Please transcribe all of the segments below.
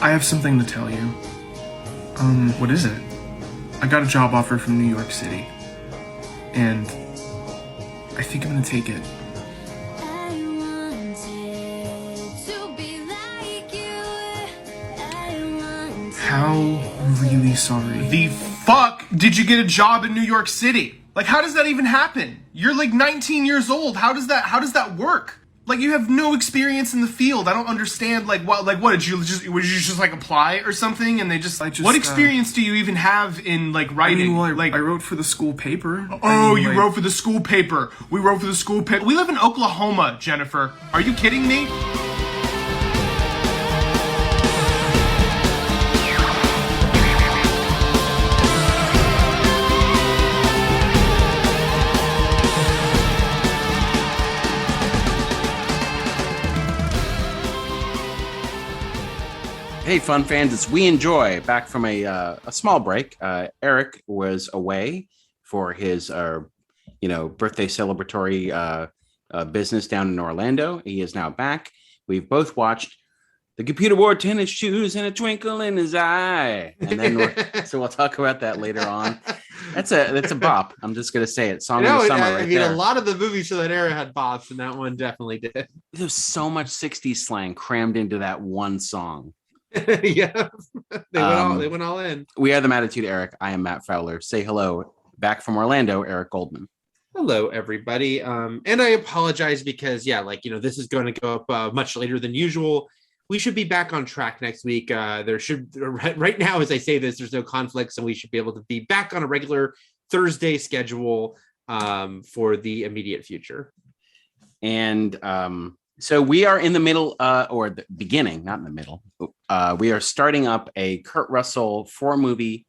I have something to tell you. What is it? I got a job offer from New York City, and I think I'm gonna take it. How really sorry. The fuck did you get a job in New York City? Like, how does that even happen? You're like 19 years old. How does that work? Like, you have no experience in the field. I don't understand. What did you just like apply or something? And they just what experience do you even have in like writing? I wrote for the school paper. Oh, you wrote for the school paper. We wrote for the school paper. We live in Oklahoma, Jennifer. Are you kidding me? Hey, fun fans, it's We Enjoy, back from a small break. Eric was away for his, birthday celebratory business down in Orlando. He is now back. We've both watched The Computer Wore Tennis Shoes and a Twinkle in His Eye. And then so we'll talk about that later on. That's a bop. I'm just going to say it. Song of the summer right there. A lot of the movies from that era had bops, and that one definitely did. There's so much 60s slang crammed into that one song. Yeah, they went all in. We are the Mattitude, Eric. I am Matt Fowler. Say hello back from Orlando, Eric Goldman. Hello, everybody. And I apologize because, this is going to go up much later than usual. We should be back on track next week. Right now, as I say this, there's no conflicts, and we should be able to be back on a regular Thursday schedule for the immediate future. And so we are in the middle, or the beginning, not in the middle. We are starting up a Kurt Russell 4-movie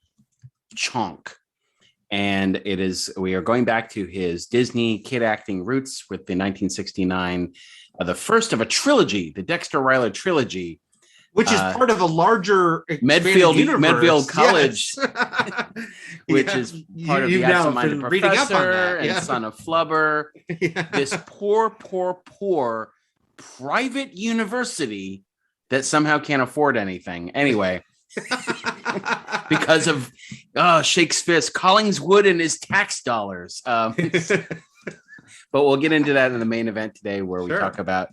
chunk. And we are going back to his Disney kid acting roots with the 1969, the first of a trilogy, the Dexter Ryler trilogy. Which is part of a larger Medfield College, yes. which is part of the Absent-Minded Professor and Son of Flubber. Yeah. This poor private university that somehow can't afford anything. Anyway, because of Shakespeare's Collingswood and his tax dollars. But we'll get into that in the main event today, where we talk about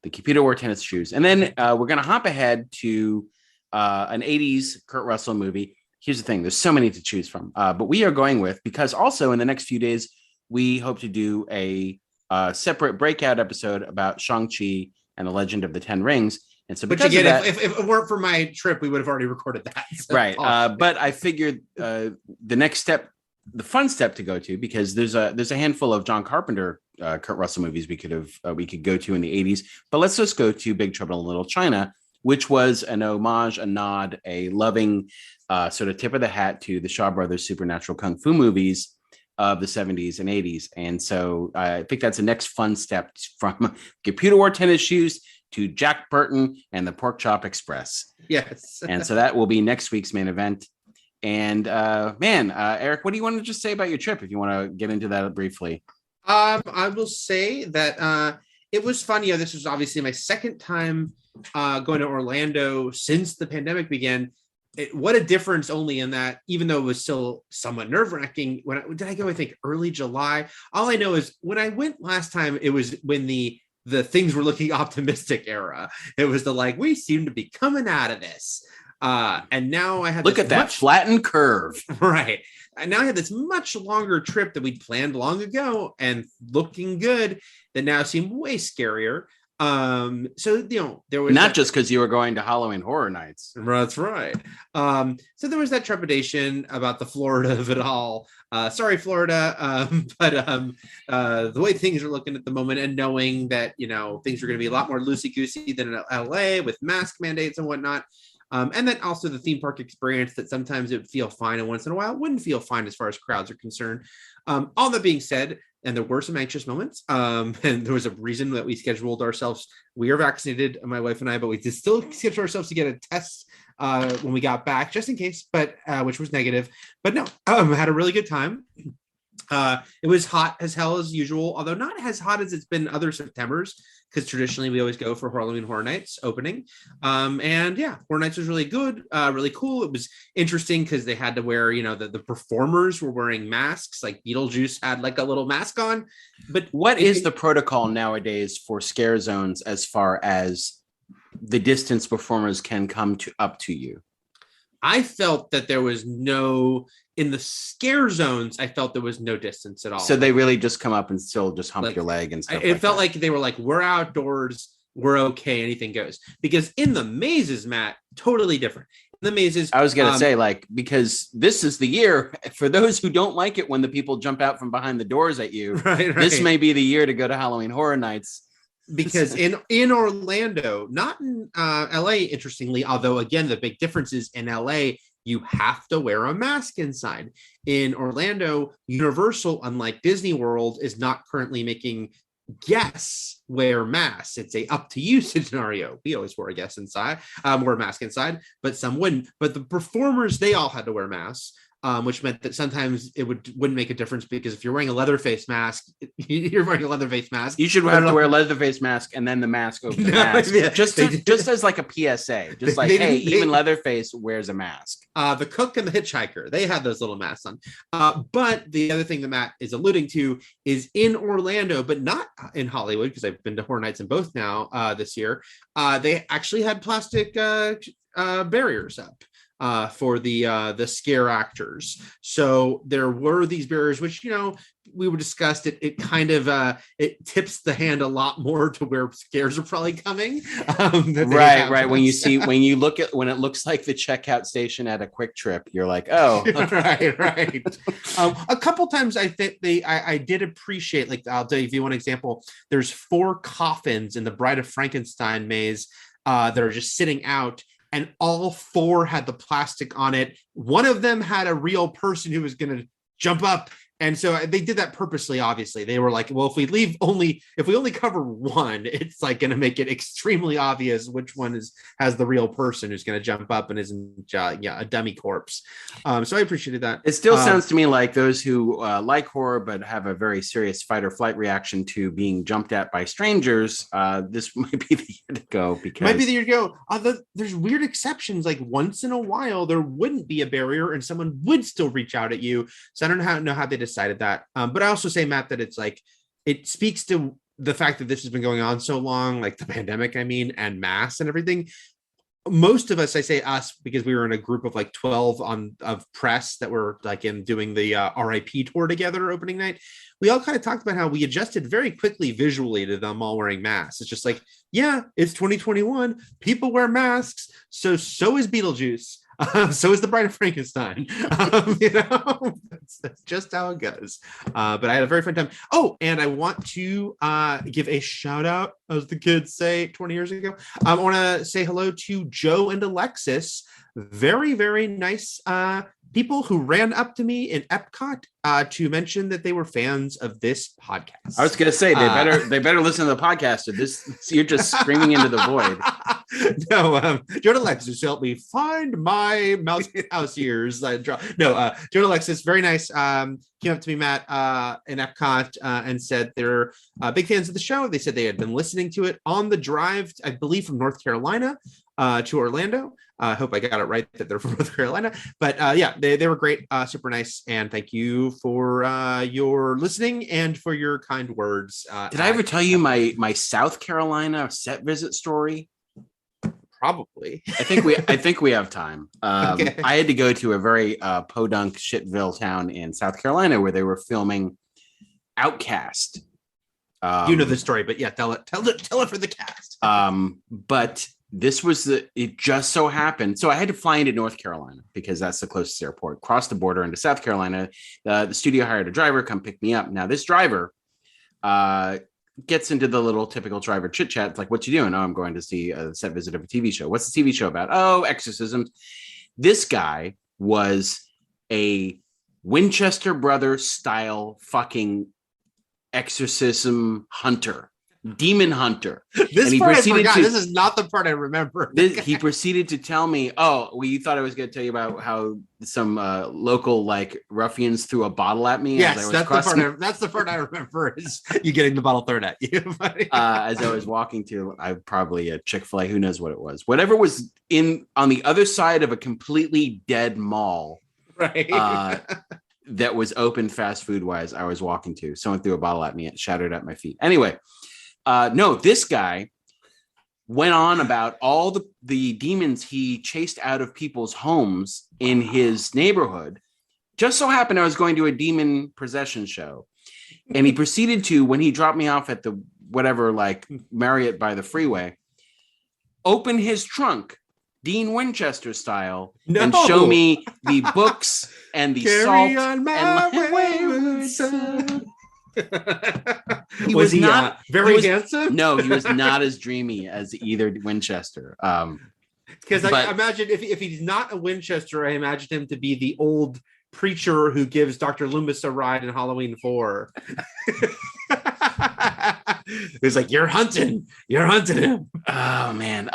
The Computer Wore Tennis Shoes. And then we're going to hop ahead to an 80s Kurt Russell movie. Here's the thing. There's so many to choose from. But we are going with, because also in the next few days, we hope to do a separate breakout episode about Shang-Chi and the Legend of the Ten Rings. And so, which again, if it weren't for my trip, we would have already recorded that. So right. But I figured the next step, the fun step to go to, because there's a handful of John Carpenter Kurt Russell movies we could go to in the 80s. But let's just go to Big Trouble in Little China, which was an homage, a nod, a loving sort of tip of the hat to the Shaw Brothers supernatural kung fu movies of the 70s and 80s. And so I think that's the next fun step from Computer Wore Tennis Shoes to Jack Burton and the Pork Chop Express. Yes. And so that will be next week's main event. And Eric, what do you want to just say about your trip, if you want to get into that briefly? I will say that it was fun. This was obviously my second time going to Orlando since the pandemic began. What a difference, only in that, even though it was still somewhat nerve-wracking, did I go, I think, early July? All I know is when I went last time, it was when the things were looking optimistic era. It was we seem to be coming out of this. And now I had look at that flattened curve. Right. And now I had this much longer trip that we'd planned long ago and looking good that now seemed way scarier. So there was not just because you were going to Halloween Horror Nights. That's right. So there was that trepidation about the Florida of it all. Sorry, Florida. But the way things are looking at the moment, and knowing that things are going to be a lot more loosey-goosey than in LA with mask mandates and whatnot. And then also the theme park experience, that sometimes it would feel fine and once in a while it wouldn't feel fine as far as crowds are concerned. All that being said, and there were some anxious moments, and there was a reason that we scheduled ourselves. We are vaccinated, my wife and I, but we did still schedule ourselves to get a test when we got back, just in case, but which was negative. But no, had a really good time. It was hot as hell as usual, although not as hot as it's been other Septembers. because traditionally we always go for Halloween Horror Nights opening. And yeah, Horror Nights was really good, really cool. It was interesting because they had to wear, the performers were wearing masks, like Beetlejuice had like a little mask on. But what is the protocol nowadays for scare zones as far as the distance performers can come up to you? I felt that there was in the scare zones, I felt there was no distance at all. So they really just come up and still just hump Like, your leg and stuff. It felt like they were like, we're outdoors, we're okay, anything goes. Because in the mazes, Matt, totally different. In the mazes, I was gonna say, because this is the year for those who don't like it when the people jump out from behind the doors at you. Right. This may be the year to go to Halloween Horror Nights. Because in Orlando, not in LA, interestingly, although again the big difference is in LA you have to wear a mask inside. In Orlando, Universal, unlike Disney World, is not currently making guests wear masks. It's a up to you scenario. We always wore wear a mask inside, but some wouldn't. But the performers, they all had to wear masks. Which meant that sometimes it wouldn't make a difference, because if you're wearing a Leatherface mask, you're wearing a Leatherface mask. You should have to wear a Leatherface mask and then the mask over the mask. Yeah, just as like a PSA. Just like, hey, even Leatherface wears a mask. The cook and the hitchhiker, they had those little masks on. But the other thing that Matt is alluding to is in Orlando, but not in Hollywood, because I've been to Horror Nights in both now this year. They actually had plastic barriers up for the scare actors. So there were these barriers, which, we were discussed. It kind of it tips the hand a lot more to where scares are probably coming. Right. When you look at when it looks like the checkout station at a Quick Trip, you're like, oh, right. A couple times I think I did appreciate, like, I'll tell you, if you want an example, there's 4 coffins in the Bride of Frankenstein maze that are just sitting out. And all 4 had the plastic on it. One of them had a real person who was going to jump up. And so they did that purposely, obviously. They were like, well, if we only cover one, it's like going to make it extremely obvious which one has the real person who's going to jump up and isn't a dummy corpse. So I appreciated that. It still sounds to me like those who like horror but have a very serious fight or flight reaction to being jumped at by strangers, this might be the year to go. Because might be the year to go. There's weird exceptions. Like once in a while, there wouldn't be a barrier and someone would still reach out at you. So I don't know how they decided that. But I also say, Matt, that it's like, it speaks to the fact that this has been going on so long, like the pandemic, and masks and everything. Most of us, I say us, because we were in a group of like 12 of press that were like in doing the RIP tour together opening night. We all kind of talked about how we adjusted very quickly visually to them all wearing masks. It's just like, yeah, it's 2021. People wear masks. So is Beetlejuice. So is the Bride of Frankenstein. That's just how it goes. But I had a very fun time. Oh, and I want to give a shout out, as the kids say 20 years ago. I want to say hello to Joe and Alexis. Very, very nice people who ran up to me in Epcot to mention that they were fans of this podcast. I was going to say they better listen to the podcast. Or you're just screaming into the void. No, Joe and Alexis helped me find my mouse ears. Joe and Alexis, very nice. Came up to me, Matt, in Epcot, and said they're big fans of the show. They said they had been listening to it on the drive, I believe, from North Carolina to Orlando. I hope I got it right that they're from North Carolina. But yeah, they were great, super nice. And thank you for your listening and for your kind words. Did I ever tell you my South Carolina set visit story? Probably. I think we have time. Okay. I had to go to a very podunk shitville town in South Carolina where they were filming Outcast. You know the story, but yeah, tell it for the cast. But this was it just so happened. So I had to fly into North Carolina because that's the closest airport, cross the border into South Carolina. The studio hired a driver, come pick me up. Now this driver gets into the little typical driver chit chat. It's like, what you doing? Oh, I'm going to see a set visit of a TV show. What's the TV show about? Oh, exorcisms. This guy was a Winchester Brothers style fucking exorcism hunter. Demon Hunter. This And he part I proceeded forgot. to- This is not the part I remember. He proceeded to tell me, "Oh, well, you thought I was going to tell you about how some local like ruffians threw a bottle at me as I Yes, was that's crossing, that's the part I remember is you getting the bottle thrown at you. as I was walking to probably a Chick-fil-A, who knows what it was, whatever was on the other side of a completely dead mall right. that was open fast food wise. I was walking to. Someone threw a bottle at me and shattered at my feet. Anyway, no, this guy went on about all the demons he chased out of people's homes in his neighborhood. Just so happened I was going to a demon possession show. And he proceeded to, when he dropped me off at the whatever, like Marriott by the freeway, open his trunk, Dean Winchester style, and show me the books and the Carry salt on my and my wayward wayward son. son. He was was he not very he was- handsome? No, he was not as dreamy as either Winchester. Because I but- imagine if he's not a Winchester, I imagine him to be the old preacher who gives Dr. Loomis a ride in Halloween 4. It's like, you're hunting him. Oh man,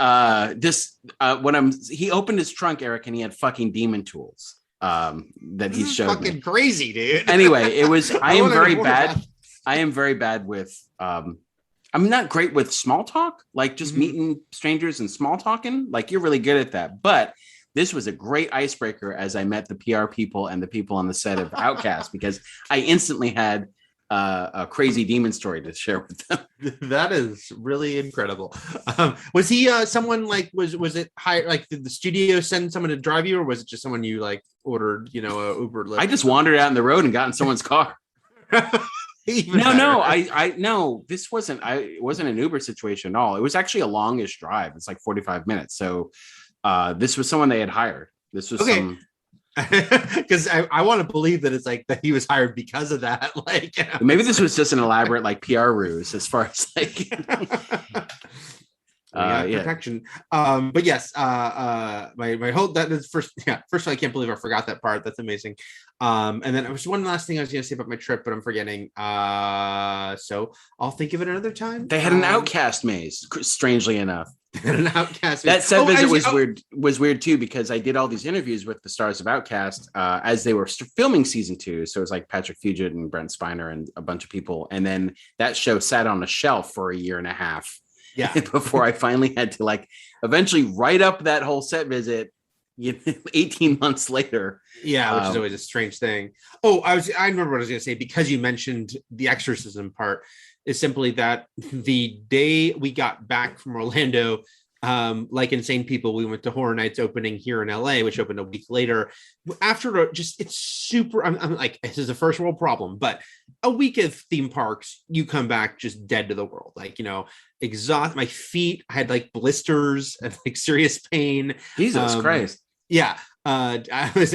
he opened his trunk, Eric, and he had fucking demon tools that he This is showed fucking me. crazy, dude. Anyway, it was. I am wanna know very more bad. about- I am very bad with. I'm not great with small talk, like just Mhm. meeting strangers and small talking. Like you're really good at that, but. This was a great icebreaker as I met the PR people and the people on the set of Outcast because I instantly had a crazy demon story to share with them. That is really incredible. Was he someone like was it high, like did the studio send someone to drive you, or was it just someone you like ordered, a Uber Lyft? I just wandered out in the road and got in someone's car. Even No, better. no, this wasn't. It wasn't an Uber situation at all. It was actually a longish drive. It's like 45 minutes. So this was someone they had hired. This was Okay. some. Because I want to believe that it's like that he was hired because of that. Like Maybe this was just an elaborate like PR ruse as far as like. Yeah. protection. But yes, my whole that is first of all, I can't believe I forgot that part. That's amazing. And then there was one last thing I was gonna say about my trip, but I'm forgetting. So I'll think of it another time. They had an Outcast maze, strangely enough. An Outcast. That set visit was oh, weird. Was weird too because I did all these interviews with the stars of Outcast as they were filming season 2. So it was like Patrick Fugit and Brent Spiner and a bunch of people, and then that show sat on a shelf for a year and a half. Yeah. Before I finally had to like eventually write up that whole set visit 18 months later. Yeah, which is always a strange thing. Oh, I remember what I was going to say, because you mentioned the exorcism part, is simply that the day we got back from Orlando, like Insane People, we went to Horror Nights opening here in LA, which opened a week later. After it's super, I'm like, this is a first world problem, but a week of theme parks, you come back just dead to the world. Like, exhaust my feet. I had like blisters and like serious pain. Jesus Christ. Yeah. I was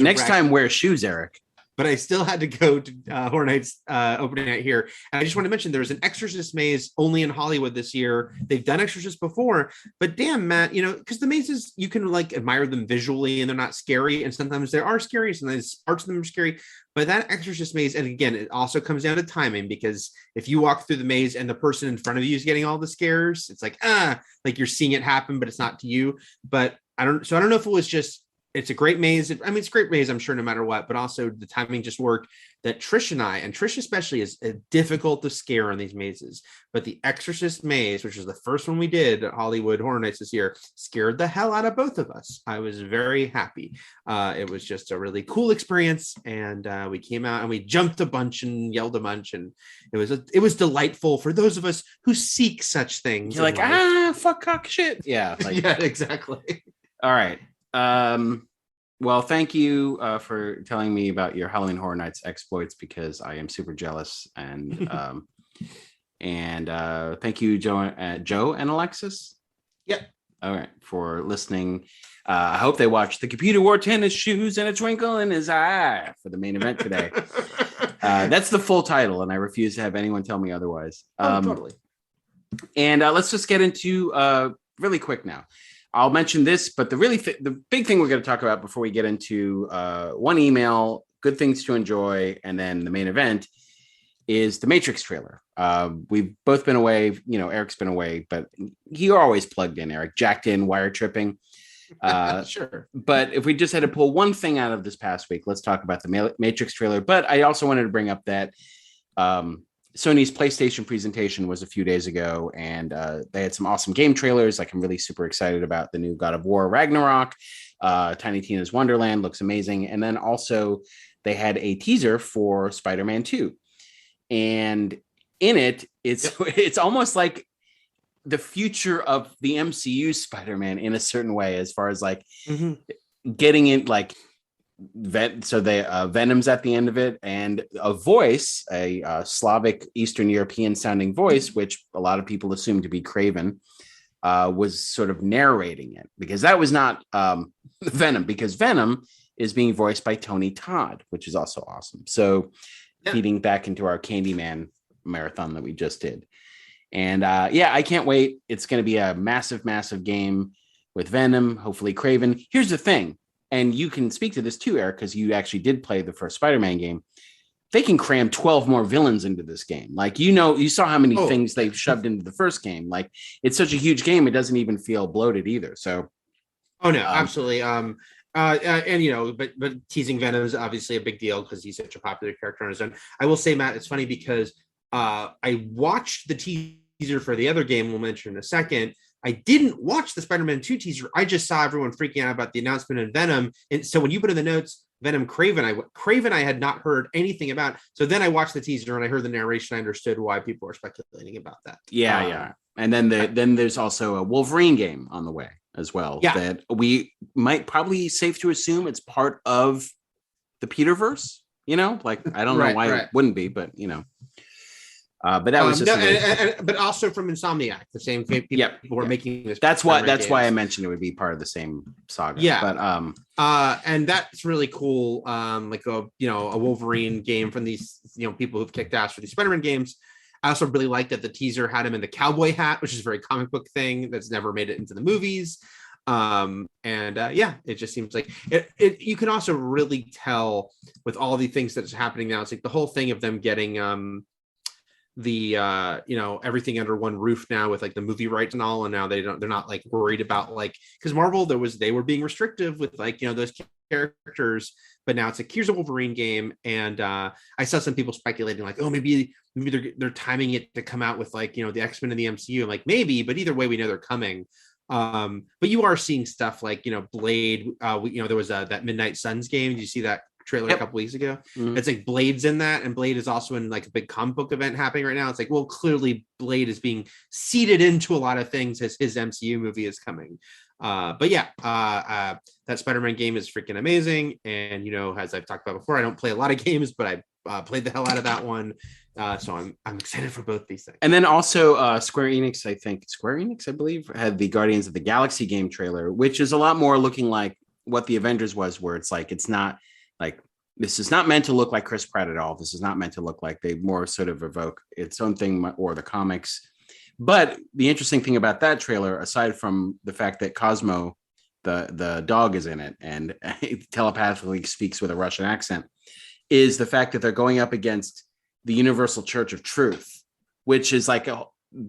Next time wear shoes, Eric. but I still had to go to Horror Nights opening night here. And I just want to mention there's an Exorcist maze only in Hollywood this year. They've done Exorcist before, but damn, Matt, because the mazes, you can like admire them visually and they're not scary. And sometimes they are scary. Sometimes parts of them are scary. But that Exorcist maze, and again, it also comes down to timing, because if you walk through the maze and the person in front of you is getting all the scares, it's like, like you're seeing it happen, but it's not to you. But I don't know if it was just, it's a great maze. I mean, it's a great maze, I'm sure, no matter what, but also the timing just worked, that Trish and Trish especially, is difficult to scare on these mazes. But the Exorcist maze, which was the first one we did at Hollywood Horror Nights this year, scared the hell out of both of us. I was very happy. It was just a really cool experience. And we came out and we jumped a bunch and yelled a bunch. And it was delightful for those of us who seek such things. You're in like, life. fuck cock shit. Yeah. Like, Yeah, exactly. all right. Well, thank you for telling me about your Halloween Horror Nights exploits, because I am super jealous. And thank you, Joe and Alexis. Yep. All right, for listening. I hope they watched The Computer Wore Tennis Shoes and a Twinkle in His Eye for the main event today. That's the full title, and I refuse to have anyone tell me otherwise. Totally. And let's just get into really quick now. I'll mention this, but the big thing we're going to talk about before we get into one email, good things to enjoy, and then the main event is the Matrix trailer. We've both been away. Eric's been away, but he always plugged in, Eric, jacked in, wire tripping. Sure. But if we just had to pull one thing out of this past week, let's talk about the Matrix trailer. But I also wanted to bring up that Sony's PlayStation presentation was a few days ago, and they had some awesome game trailers. Like, I'm really super excited about the new God of War Ragnarok. Tiny Tina's Wonderland looks amazing. And then also they had a teaser for Spider-Man 2. And in it, it's almost like the future of the MCU Spider-Man in a certain way, as far as like getting it, like Venom's at the end of it, and a voice, a Slavic Eastern European sounding voice, which a lot of people assume to be Craven, was sort of narrating it, because that was not Venom, because Venom is being voiced by Tony Todd, which is also awesome. So feeding back into our Candyman marathon that we just did. And I can't wait. It's going to be a massive, massive game with Venom, hopefully Craven. Here's the thing, and you can speak to this too, Eric, because you actually did play the first Spider-Man game. They can cram 12 more villains into this game. Like, you saw how many things they've shoved into the first game. Like, it's such a huge game, it doesn't even feel bloated either. So, absolutely. But teasing Venom is obviously a big deal because he's such a popular character on his own. I will say, Matt, it's funny because I watched the teaser for the other game we'll mention in a second. I didn't watch the Spider-Man 2 teaser. I just saw everyone freaking out about the announcement of Venom. And so when you put in the notes, Venom Craven I had not heard anything about. So then I watched the teaser and I heard the narration. I understood why people were speculating about that. Yeah. And then there's also a Wolverine game on the way as well. Yeah. That we might probably safe to assume it's part of the Peterverse. Like, I don't know why it wouldn't be, but but that was just but also from Insomniac, the same people who are making this. That's why I mentioned it would be part of the same saga. Yeah, but and that's really cool. Like a Wolverine game from these people who've kicked ass for these Spider-Man games. I also really like that the teaser had him in the cowboy hat, which is a very comic book thing that's never made it into the movies. It just seems like it. You can also really tell with all the things that's happening now. It's like the whole thing of them getting everything under one roof now with like the movie rights and all, and now they're not like worried about, like, because Marvel they were being restrictive with like those characters, but now it's like, here's a Wolverine game, and I saw some people speculating like, oh, maybe they're timing it to come out with like the X-Men in the MCU. I'm like, maybe, but either way we know they're coming. But you are seeing stuff like Blade. There was that Midnight Suns game. Did you see that trailer a couple weeks ago? It's like Blade's in that, and Blade is also in like a big comic book event happening right now. It's like, well, clearly Blade is being seeded into a lot of things as his MCU movie is coming. That Spider-Man game is freaking amazing, and as I've talked about before, I don't play a lot of games, but I played the hell out of that one. So I'm excited for both these things. And then also Square Enix, I believe, had the Guardians of the Galaxy game trailer, which is a lot more looking like what the Avengers was, where it's like, it's not like, this is not meant to look like Chris Pratt at all. This is not meant to look like, they more sort of evoke its own thing or the comics. But the interesting thing about that trailer, aside from the fact that Cosmo, the dog, is in it and telepathically speaks with a Russian accent, is the fact that they're going up against the Universal Church of Truth, which is like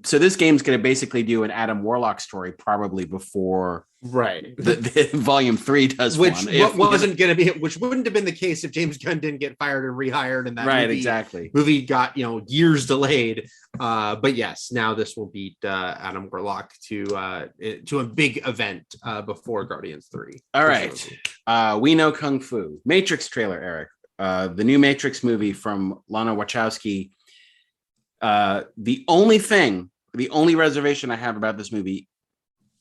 so this game's going to basically do an Adam Warlock story probably before the volume 3 does, which which wouldn't have been the case if James Gunn didn't get fired and rehired, and that movie got years delayed. But yes, now this will beat Adam Warlock to a big event before Guardians 3. All right, we know Kung Fu. Matrix trailer, Eric. The new Matrix movie from Lana Wachowski. The only reservation I have about this movie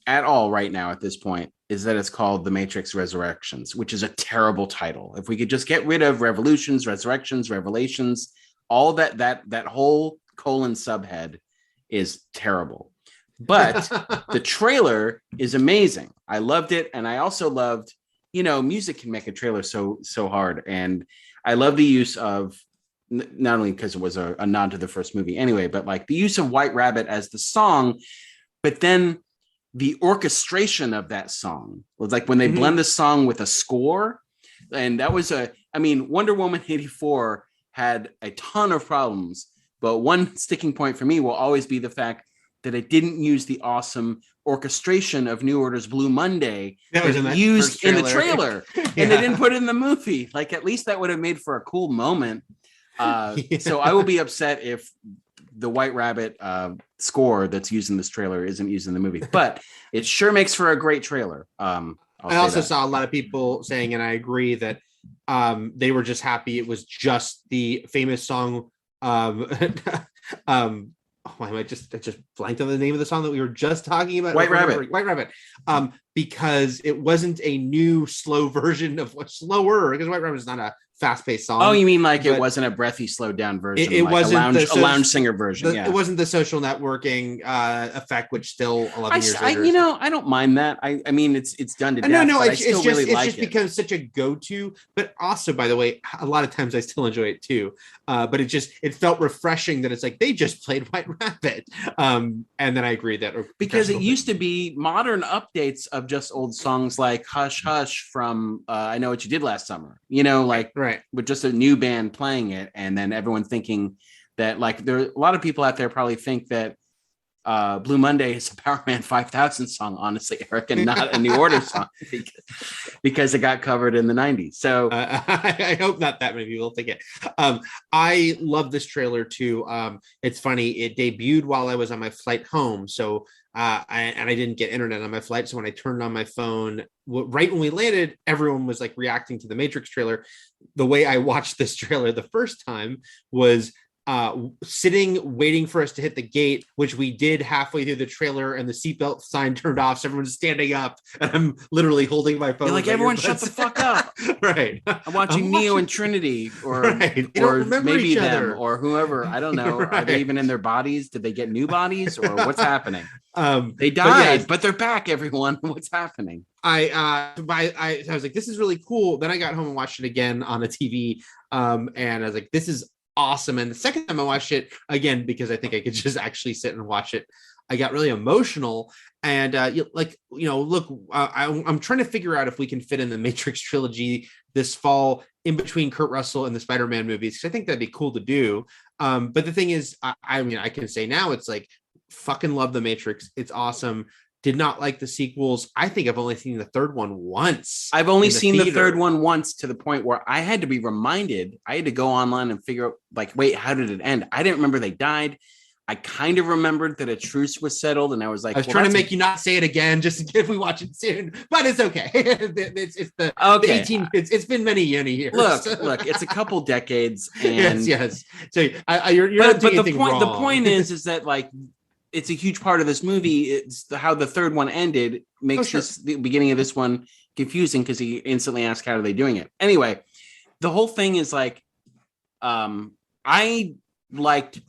at all right now at this point is that it's called The Matrix Resurrections, which is a terrible title. If we could just get rid of Revolutions, Resurrections, Revelations, all that whole colon subhead is terrible. But the trailer is amazing. I loved it, and I also loved, music can make a trailer so hard, and I love the use of, not only because it was a nod to the first movie anyway, but like the use of White Rabbit as the song, but then the orchestration of that song was like when they blend the song with a score. And that was Wonder Woman 84 had a ton of problems, but one sticking point for me will always be the fact that it didn't use the awesome orchestration of New Order's Blue Monday That was in that used first in the trailer. trailer, and they didn't put it in the movie. Like, at least that would have made for a cool moment. So I will be upset if the White Rabbit score that's used in this trailer isn't used in the movie, but it sure makes for a great trailer. I also saw a lot of people saying, and I agree, that they were just happy it was just the famous song. I just blanked on the name of the song that we were just talking about. White Rabbit. Because it wasn't a new slow version of what slower, because White Rabbit is not a fast-paced song. Oh, you mean like it wasn't a breathy, slowed down version? It like wasn't a lounge singer version. It wasn't the social networking effect, which still 11 years later. I don't mind that. I mean, it's done to death. No, it's just become such a go-to. But also, by the way, a lot of times I still enjoy it too. But it felt refreshing that it's like they just played White Rabbit. And then I agree that because it used to be modern updates of just old songs like Hush Hush from I Know What You Did Last Summer. Right. With just a new band playing it, and then everyone thinking that, like, there are a lot of people out there probably think that Blue Monday is a Power Man 5000 song, honestly, Eric, and not a New Order song because it got covered in the 90s. So I hope not that many people think it. I love this trailer too. It's funny, it debuted while I was on my flight home, so I didn't get internet on my flight, so when I turned on my phone right when we landed, everyone was like reacting to the Matrix trailer. The way I watched this trailer the first time was sitting waiting for us to hit the gate, which we did halfway through the trailer, and the seatbelt sign turned off, so everyone's standing up, and I'm literally holding my phone. You're like, everyone shut the fuck up. Right. I'm watching Neo and Trinity, or maybe them, or whoever. I don't know. Right. Are they even in their bodies? Did they get new bodies, or what's happening? They died, but they're back, everyone. What's happening? I was like, this is really cool. Then I got home and watched it again on a TV. And I was like, this is awesome. And the second time I watched it again, because I think I could just actually sit and watch it, I got really emotional. And look, I'm trying to figure out if we can fit in the Matrix trilogy this fall in between Kurt Russell and the Spider-Man movies, because I think that'd be cool to do. But the thing is, I mean, I can say now, it's like, fucking love the Matrix. It's awesome. Did not like the sequels. I think I've only seen the third one once. I've only seen the third one once, to the point where I had to be reminded. I had to go online and figure out, like, wait, how did it end? I didn't remember they died. I kind of remembered that a truce was settled, and I was like, I was trying to make you not say it again, just if we watch it soon. But it's okay. it's the 18. It's been many years. Look, it's a couple decades, and yes. So you're not doing anything wrong. The point is that, like, it's a huge part of this movie. It's how the third one ended makes the beginning of this one confusing, because he instantly asked, how are they doing it? Anyway, the whole thing is like, I liked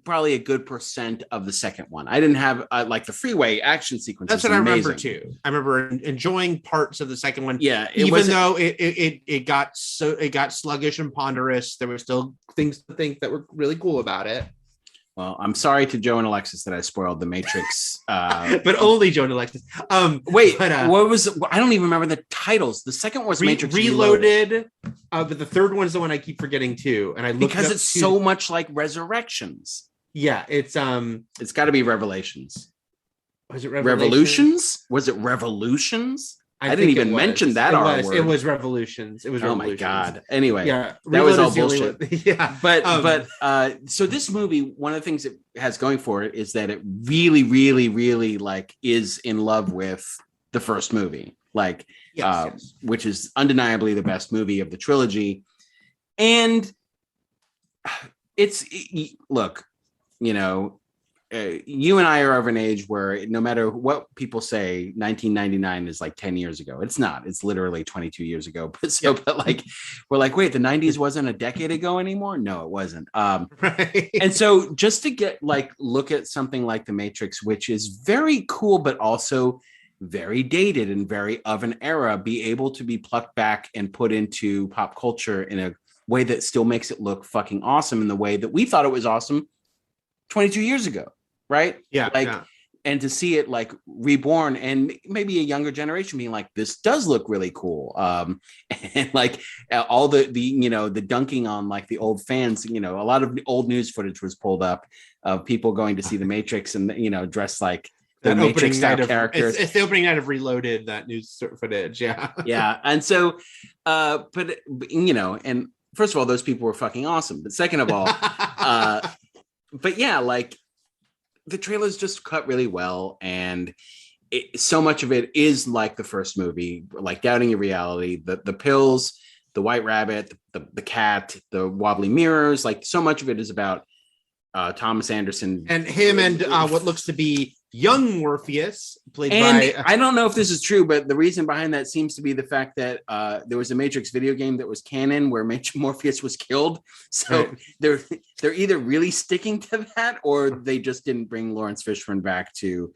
probably a good percent of the second one. I didn't have like the freeway action sequence. That's what I remember too. I remember enjoying parts of the second one. Yeah, even though it got sluggish and ponderous, there were still things to think that were really cool about it. Well, I'm sorry to Joe and Alexis that I spoiled the Matrix. But only Joe and Alexis. What was? I don't even remember the titles. The second was Matrix Reloaded. But the third one is the one I keep forgetting too. And I looked because it's so much like Resurrections. Yeah, it's got to be Revelations. Was it Revolutions? Was it Revolutions? I didn't even mention that R word. It was Revolutions. It was Revolutions. Oh my God. Anyway, yeah, that was all bullshit. Yeah. But so this movie, one of the things it has going for it is that it really, really, really, like, is in love with the first movie, like, yes. Which is undeniably the best movie of the trilogy. And look, you know, you and I are of an age where no matter what people say, 1999 is like 10 years ago. It's not. It's literally 22 years ago. But like, we're like, wait, the 90s wasn't a decade ago anymore? No, it wasn't. Right. And so just to look at something like The Matrix, which is very cool, but also very dated and very of an era, be able to be plucked back and put into pop culture in a way that still makes it look fucking awesome in the way that we thought it was awesome 22 years ago. Right? Yeah. and to see it like reborn, and maybe a younger generation being like, this does look really cool. And like all the the dunking on like the old fans, a lot of old news footage was pulled up of people going to see the Matrix and dressed like the Matrix style characters. It's the opening night of Reloaded, that news footage. Yeah. Yeah. And so, but and first of all, those people were fucking awesome. But second of all, but yeah, like, the trailers just cut really well, and so much of it is like the first movie, like Doubting Your Reality, the pills, the white rabbit, the cat, the wobbly mirrors. Like, so much of it is about Thomas Anderson and him and what looks to be young Morpheus, played and by. I don't know if this is true, but the reason behind that seems to be the fact that there was a Matrix video game that was canon where Morpheus was killed. So Right. they're either really sticking to that, or they just didn't bring Lawrence Fishburne back to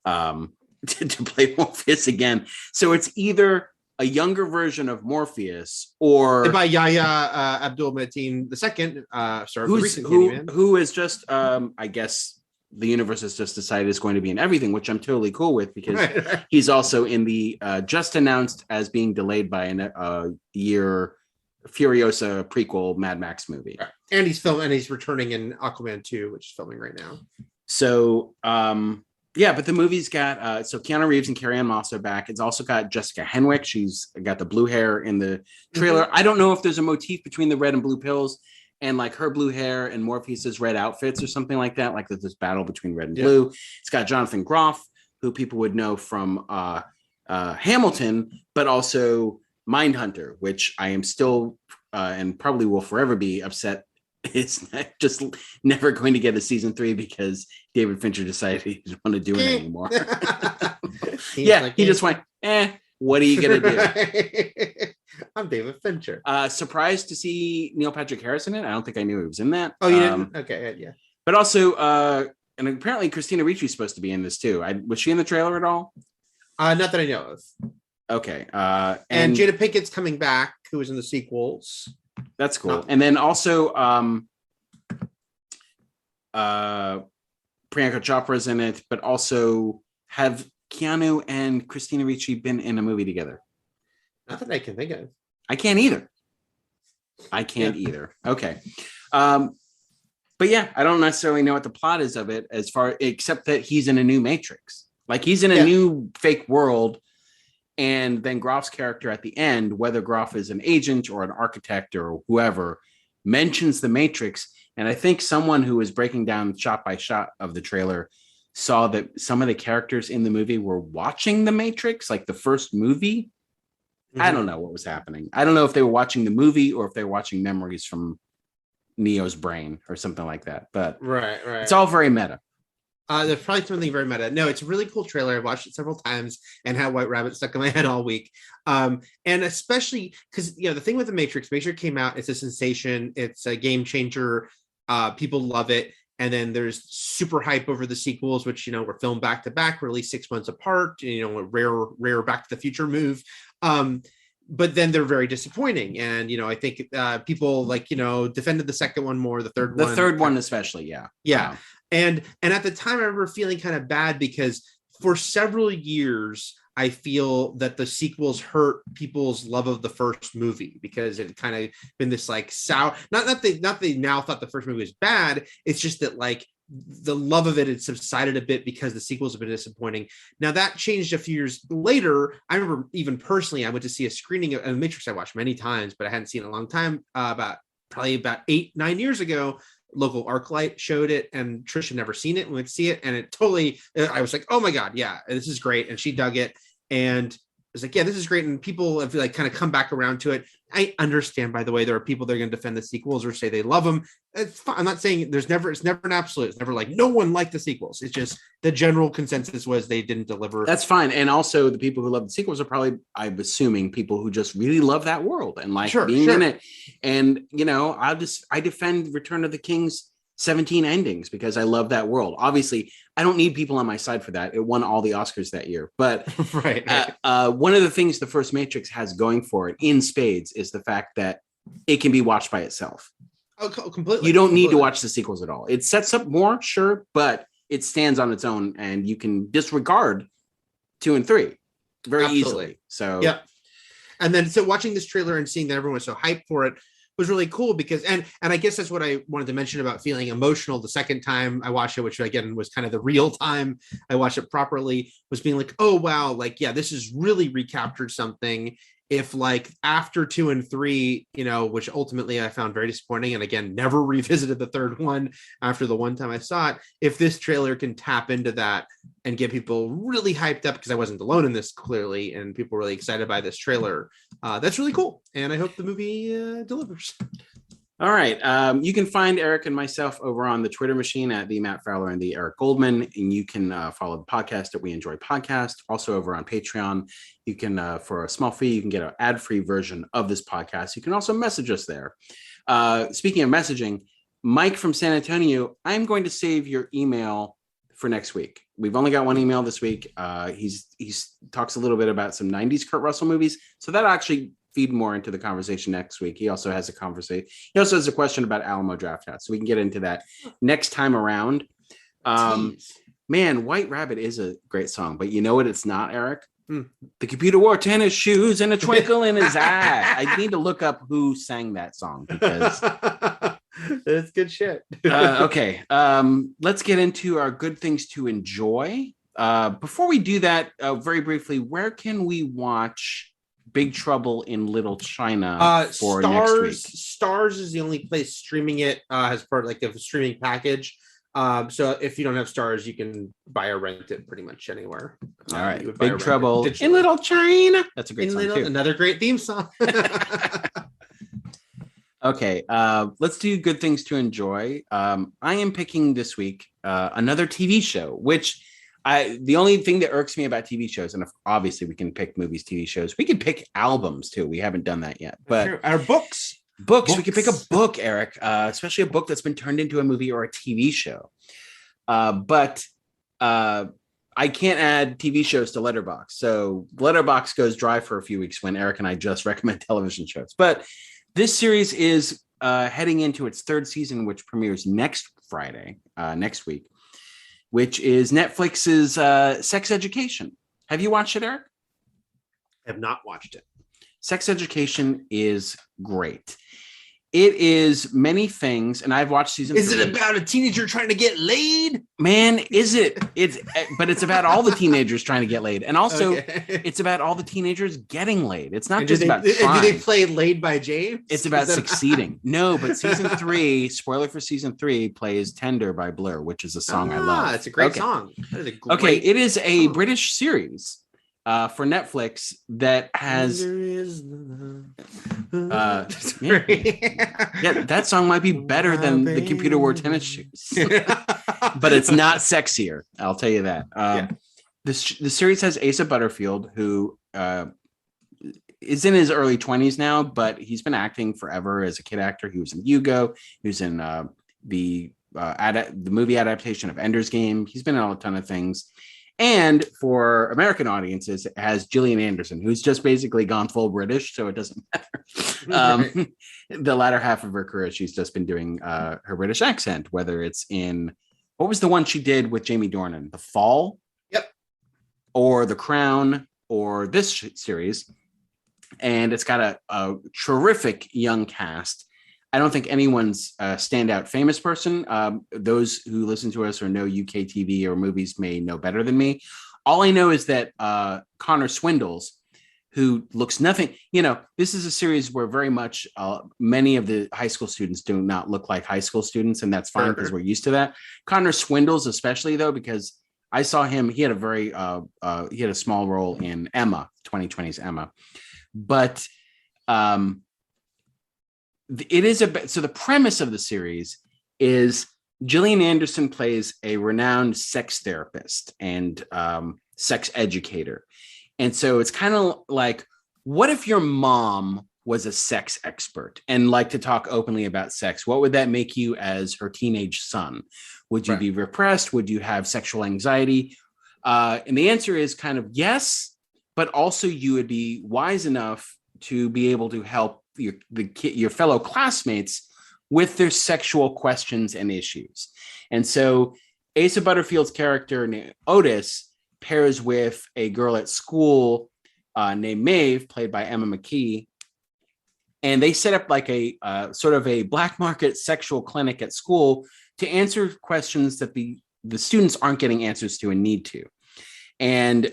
play Morpheus again. So it's either a younger version of Morpheus, or Played by Yahya Abdul-Mateen II, star of the recent Candyman. who is just I guess the universe has just decided is going to be in everything, which I'm totally cool with, because Right. he's also in the just announced as being delayed by a year Furiosa prequel Mad Max movie. And he's returning in Aquaman 2, which is filming right now. So yeah, but the movie's got so Keanu Reeves and Carrie Ann Moss are back. It's also got Jessica Henwick. She's got the blue hair in the trailer. I don't know if there's a motif between the red and blue pills and like her blue hair and Morpheus's red outfits or something like that. Like there's this battle between red and blue. It's got Jonathan Groff, who people would know from Hamilton, but also Mindhunter, which I am still and probably will forever be upset it's just never going to get a season 3 because David Fincher decided he didn't want to do it anymore. He just went, what are you gonna do? I'm David Fincher. Surprised to see Neil Patrick Harris in it. I don't think I knew he was in that. Oh, you didn't? Okay, yeah. But also, and apparently Christina Ricci's supposed to be in this too. Was she in the trailer at all? Not that I know of. Okay. And Jada Pinkett's coming back, who was in the sequels. That's cool. And then also Priyanka Chopra's in it, but also have Keanu and Christina Ricci been in a movie together? Not that I can think of. I can't either. Okay. But yeah, I don't necessarily know what the plot is of it except that he's in a new Matrix. Like he's in a new fake world. And then Groff's character at the end, whether Groff is an agent or an architect or whoever, mentions the Matrix. And I think someone who was breaking down shot by shot of the trailer saw that some of the characters in the movie were watching the Matrix, like the first movie. Mm-hmm. I don't know what was happening. I don't know if they were watching the movie or if they were watching memories from Neo's brain or something like that. But right. It's all very meta. There's probably something very meta. No, it's a really cool trailer. I've watched it several times and had White Rabbit stuck in my head all week. And especially because, the thing with the Matrix came out, it's a sensation. It's a game changer. People love it. And then there's super hype over the sequels, which, were filmed back to back, released 6 months apart, a rare Back to the Future move. But then they're very disappointing. And, I think people defended the second one more, the third one. The third one especially, yeah. Yeah. And at the time I remember feeling kind of bad because for several years I feel that the sequels hurt people's love of the first movie because it kind of been this like sour, not they now thought the first movie was bad. It's just that like the love of it had subsided a bit because the sequels have been disappointing. Now that changed a few years later. I remember even personally, I went to see a screening of Matrix I watched many times, but I hadn't seen it in a long time, about 8-9 years ago. Local ArcLight showed it and Trish had never seen it and went to see it. And it totally, I was like, oh my God, yeah, this is great. And she dug it. And I was like, yeah, this is great. And people have like kind of come back around to it. I understand, by the way, there are people that are going to defend the sequels or say they love them. It's fine. I'm not saying it's never an absolute. It's never like no one liked the sequels. It's just the general consensus was they didn't deliver. That's fine. And also the people who love the sequels are probably, I'm assuming, people who just really love that world and like being in it. And, I defend Return of the King's 17 endings because I love that world. Obviously, I don't need people on my side for that. It won all the Oscars that year. But right. One of the things the first Matrix has going for it in spades is the fact that it can be watched by itself. Oh, completely. You don't need to watch the sequels at all. It sets up more, sure, but it stands on its own, and you can disregard 2 and 3 very Absolutely. easily. So yeah. And then so watching this trailer and seeing that everyone was so hyped for it was really cool because and I guess that's what I wanted to mention about feeling emotional the second time I watched it, which again was kind of the real time I watched it properly, was being like, oh wow, like yeah, this has really recaptured something. If like after 2 and 3, you know, which ultimately I found very disappointing, and again never revisited the third one after the one time I saw it, if this trailer can tap into that and get people really hyped up, because I wasn't alone in this clearly, and people were really excited by this trailer, that's really cool, and I hope the movie delivers. All right. You can find Eric and myself over on the Twitter machine at the Matt Fowler and the Eric Goldman. And you can follow the podcast at We Enjoy Podcast. Also over on Patreon, you can, for a small fee, you can get an ad-free version of this podcast. You can also message us there. Speaking of messaging, Mike from San Antonio, I'm going to save your email for next week. We've only got one email this week. He's talks a little bit about some 90s Kurt Russell movies. So that'll actually feed more into the conversation next week. He also has a conversation. He also has a question about Alamo Drafthouse, so we can get into that next time around. Man, White Rabbit is a great song, but you know what? It's not, Eric. The computer wore tennis shoes and a twinkle in his eye. I need to look up who sang that song because it's good shit. Okay, let's get into our good things to enjoy. Before we do that, very briefly, where can we watch Big Trouble in Little China for next week? Stars is the only place streaming it as part of a streaming package. So if you don't have Stars, you can buy or rent it pretty much anywhere. All right, Big Trouble in Little China. That's a great song too. Another great theme song. Okay, let's do good things to enjoy. I am picking this week another TV show, which the only thing that irks me about TV shows, and obviously we can pick movies, TV shows, we can pick albums too. We haven't done that yet, but our books. We can pick a book, Eric, especially a book that's been turned into a movie or a TV show. But I can't add TV shows to Letterboxd. So Letterboxd goes dry for a few weeks when Eric and I just recommend television shows. But this series is heading into its third season, which premieres next Friday, next week, which is Netflix's Sex Education. Have you watched it, Eric? I have not watched it. Sex Education is great. It is many things, and I've watched season 3. Is it about a teenager trying to get laid? Man, is it? But it's about all the teenagers trying to get laid, and also Okay. it's about all the teenagers getting laid. It's not And just about trying. do they play Laid by James? It's about succeeding. No, but season 3, spoiler for season 3, plays Tender by Blur, which is a song I love. It's a great Okay. song. That is a great Okay, it is a song. British series for Netflix that has. Yeah, that song might be better than the computer wore tennis shoes, but it's not sexier. I'll tell you that. The series has Asa Butterfield, who is in his early 20s now, but he's been acting forever as a kid actor. He was in Hugo. He was in the movie adaptation of Ender's Game. He's been in a ton of things. And for American audiences, it has Gillian Anderson, who's just basically gone full British, so it doesn't matter. The latter half of her career, she's just been doing her British accent, whether it's in, what was the one she did with Jamie Dornan? The Fall? Yep. Or The Crown, or this series. And it's got a terrific young cast. I don't think anyone's a standout famous person. Those who listen to us or know UK TV or movies may know better than me. All I know is that Connor Swindles, who looks nothing, this is a series where very much many of the high school students do not look like high school students, and that's fine because we're used to that. Connor Swindles, especially though, because I saw him, he had a small role in Emma, 2020's Emma, but it is so the premise of the series is Gillian Anderson plays a renowned sex therapist and sex educator. And so it's kind of like, what if your mom was a sex expert and liked to talk openly about sex? What would that make you as her teenage son? Would you be repressed? Would you have sexual anxiety? And the answer is kind of yes, but also you would be wise enough to be able to help your fellow classmates with their sexual questions and issues. And so Asa Butterfield's character named Otis pairs with a girl at school named Maeve, played by Emma McKee. And they set up like a sort of a black market sexual clinic at school to answer questions that the students aren't getting answers to and need to. And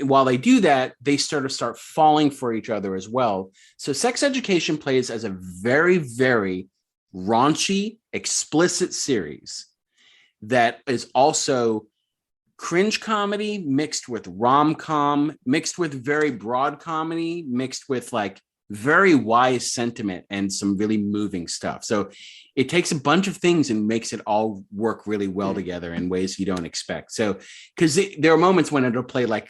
while they do that, they start falling for each other as well. So Sex Education plays as a very, very raunchy, explicit series that is also cringe comedy mixed with rom-com, mixed with very broad comedy, mixed with like very wise sentiment and some really moving stuff. So it takes a bunch of things and makes it all work really well together in ways you don't expect. So, because there are moments when it'll play like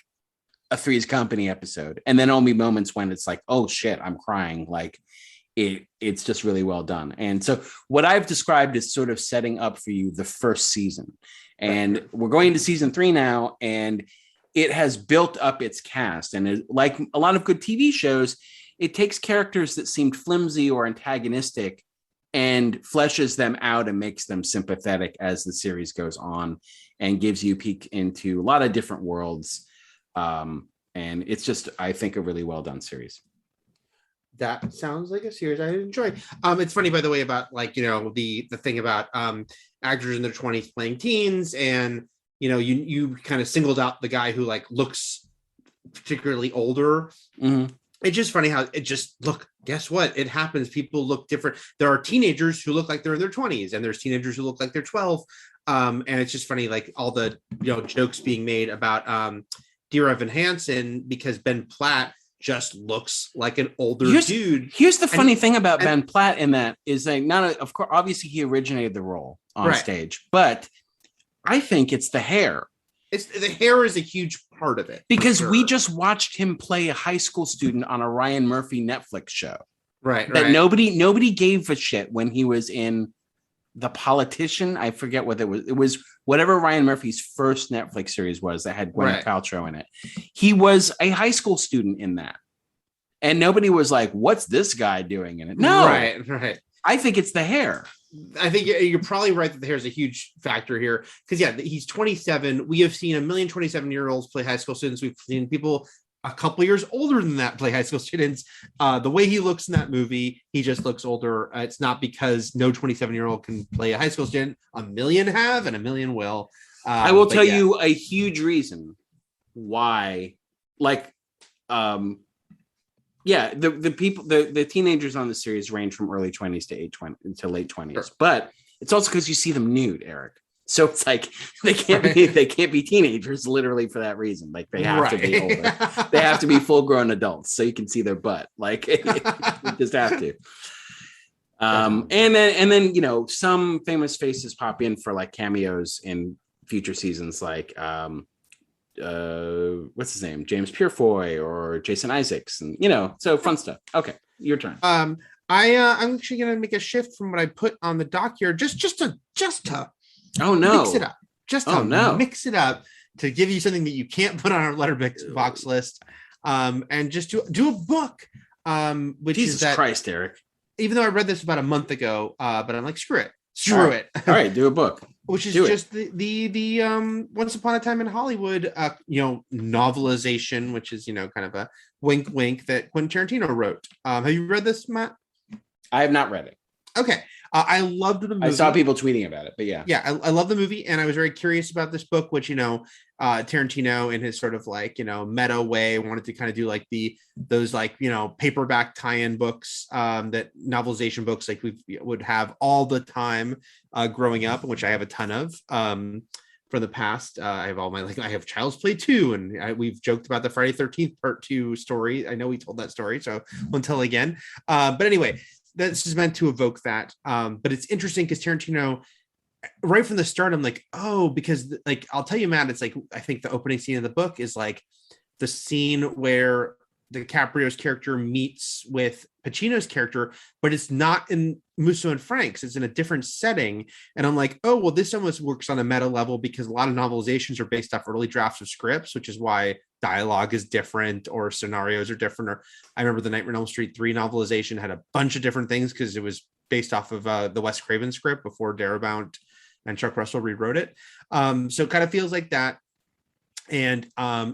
a Three's Company episode, and then only moments when it's like, oh shit, I'm crying. Like it's just really well done. And so what I've described is sort of setting up for you the first season. And we're going to season 3 now, and it has built up its cast. And like a lot of good TV shows, it takes characters that seemed flimsy or antagonistic and fleshes them out and makes them sympathetic as the series goes on, and gives you a peek into a lot of different worlds. And it's just, I think, a really well done series. That sounds like a series I enjoy. It's funny, by the way, about like, you know, the thing about actors in their 20s playing teens, and you know, you kind of singled out the guy who like looks particularly older. Mm-hmm. It's just funny how it just guess what? It happens. People look different. There are teenagers who look like they're in their 20s, and there's teenagers who look like they're 12. And it's just funny, like all the, you know, jokes being made about Dear Evan Hansen, because Ben Platt just looks like an older dude. Here's the funny thing about Ben Platt in that is like, of course, obviously he originated the role on stage, but I think it's the hair. It's the hair is a huge part of it, because we just watched him play a high school student on a Ryan Murphy Netflix show. Right. That nobody gave a shit when he was in The Politician. I forget what it was. It was whatever Ryan Murphy's first Netflix series was that had Gwyneth Paltrow in it. He was a high school student in that. And nobody was like, what's this guy doing in it? No. Right. I think it's the hair. I think you're probably right that the hair is a huge factor here. Because, yeah, he's 27. We have seen a million 27-year-olds play high school students. We've seen people a couple of years older than that play high school students. The way he looks in that movie, he just looks older. It's not because no 27-year-old can play a high school student. A million have, and a million will. I will tell you a huge reason why, like, the people, the teenagers on the series range from early 20s to late 20s, sure. But it's also because you see them nude, Eric. So it's like they can't be teenagers literally for that reason. Like they have to be older. They have to be full-grown adults so you can see their butt. Like you just have to. And then you know, some famous faces pop in for like cameos in future seasons, like what's his name, James Purefoy or Jason Isaacs, and you know, so fun stuff. Okay, your turn. I'm actually gonna make a shift from what I put on the doc here, just to oh no, mix it up, mix it up to give you something that you can't put on our Letterboxd box list, and just to do a book, which Jesus is that, Christ, Eric. Even though I read this about a month ago, but I'm like, screw it. All right, do a book. Which is just the Once Upon a Time in Hollywood, you know, novelization, which is, you know, kind of a wink that Quentin Tarantino wrote. Have you read this, Matt? I have not read it. Okay. I loved the movie. I saw people tweeting about it, but yeah. Yeah, I love the movie, and I was very curious about this book, which, you know, Tarantino in his sort of like, you know, meta way wanted to kind of do like those like, you know, paperback tie-in books, that novelization books like we would have all the time growing up, which I have a ton of from the past. I have all my, like, I have Child's Play 2, and we've joked about the Friday 13th Part 2 story. I know we told that story, so won't tell again. But anyway, this is meant to evoke that. But it's interesting because Tarantino, right from the start, I'm like, oh, because like, I'll tell you, Matt, it's like, I think the opening scene of the book is like the scene where DiCaprio's character meets with Pacino's character, but it's not in Musso and Frank's. It's in a different setting. And I'm like, oh, well, this almost works on a meta level because a lot of novelizations are based off early drafts of scripts, which is why dialogue is different or scenarios are different. Or I remember the Nightmare on Elm Street 3 novelization had a bunch of different things because it was based off of the Wes Craven script before Darabont and Chuck Russell rewrote it. So it kind of feels like that. And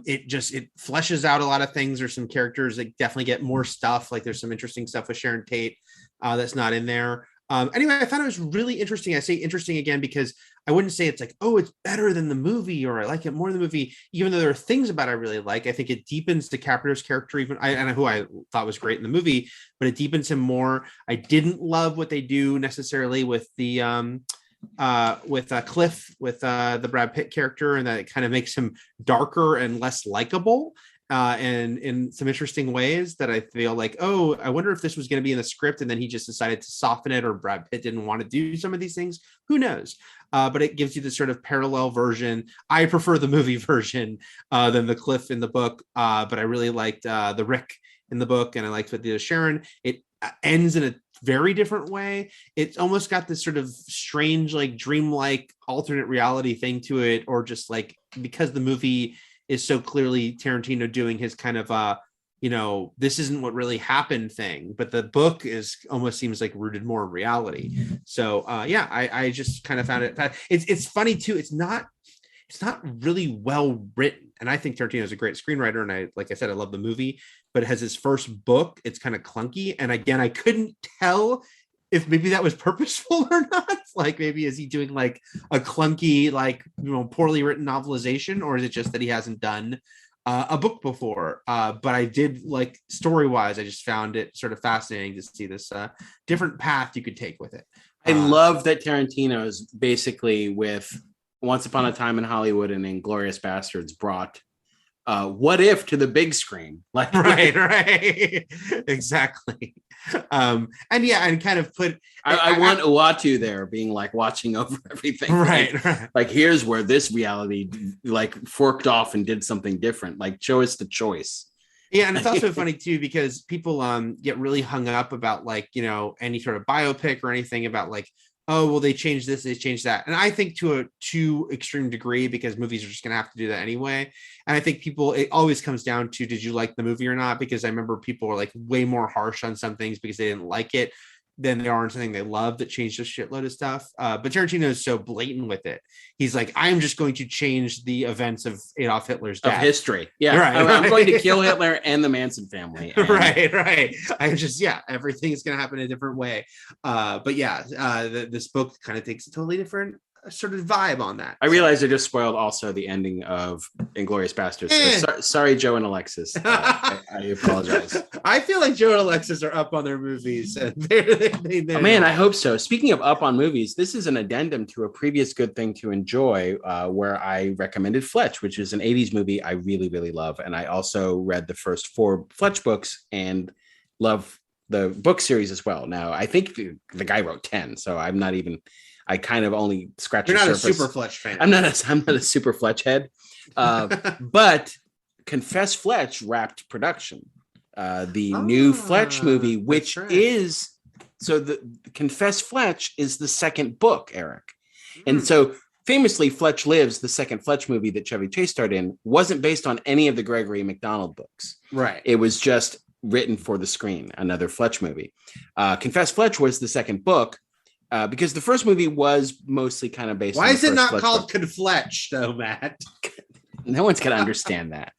it fleshes out a lot of things. There's some characters that definitely get more stuff. Like there's some interesting stuff with Sharon Tate that's not in there. Anyway, I thought it was really interesting. I say interesting again because I wouldn't say it's like, oh, it's better than the movie or I like it more than the movie, even though there are things about it I really like. I think it deepens DiCaprio's character, who I thought was great in the movie, but it deepens him more. I didn't love what they do necessarily with the Cliff, with the Brad Pitt character, and that it kind of makes him darker and less likable. And in some interesting ways that I feel like, oh, I wonder if this was going to be in the script and then he just decided to soften it, or Brad Pitt didn't want to do some of these things. Who knows? But it gives you this sort of parallel version. I prefer the movie version than the Cliff in the book, but I really liked the Rick in the book, and I liked what they did with Sharon. It ends in a very different way. It's almost got this sort of strange, like dreamlike alternate reality thing to it, or just like because the movie is so clearly Tarantino doing his kind of this isn't what really happened thing, but the book is almost seems like rooted more in reality. So I just kind of found it. It's funny too. It's not really well written, and I think Tarantino is a great screenwriter, and like I said, I love the movie, but it has his first book. It's kind of clunky, and again, I couldn't tell if maybe that was purposeful or not. Like maybe is he doing like a clunky, like poorly written novelization, or is it just that he hasn't done a book before? But I did like story-wise, I just found it sort of fascinating to see this different path you could take with it. I love that Tarantino's basically with Once Upon a Time in Hollywood and Inglourious Bastards brought What If to the big screen. Like right. Exactly. And kind of put I want Uatu there being like watching over everything. Right. Like here's where this reality like forked off and did something different. Like show us the choice. Yeah, and it's also funny too because people get really hung up about like, any sort of biopic or anything about like, oh, well, they changed this, they changed that. And I think to a too extreme degree, because movies are just going to have to do that anyway. And I think it always comes down to, did you like the movie or not? Because I remember people were like way more harsh on some things because they didn't like it than they are on something they love that changed a shitload of stuff. But Tarantino is so blatant with it. He's like, I'm just going to change the events of Adolf Hitler's death. Of history. Yeah. Right, I'm going to kill Hitler and the Manson family. And Right. I just, everything is going to happen in a different way. But this book kind of takes a totally different sort of vibe on that. I realized I just spoiled also the ending of Inglourious Bastards. So sorry, Joe and Alexis. I apologize. I feel like Joe and Alexis are up on their movies. And they're I hope so. Speaking of up on movies, this is an addendum to a previous good thing to enjoy where I recommended Fletch, which is an 80s movie I really, really love. And I also read the first 4 Fletch books and love the book series as well. Now, I think the guy wrote 10, so I kind of only scratched the surface. You're not a super Fletch fan. I'm not a super Fletch head. But Confess Fletch wrapped production. The new Fletch movie, which is the Confess Fletch is the second book, Eric. And so famously, Fletch Lives, the second Fletch movie that Chevy Chase starred in, wasn't based on any of the Gregory McDonald books. Right. It was just written for the screen, another Fletch movie. Confess Fletch was the second book. Because the first movie was mostly kind of based on. Why is it not Fletch called book. Confletch, though, Matt? No one's going to understand that.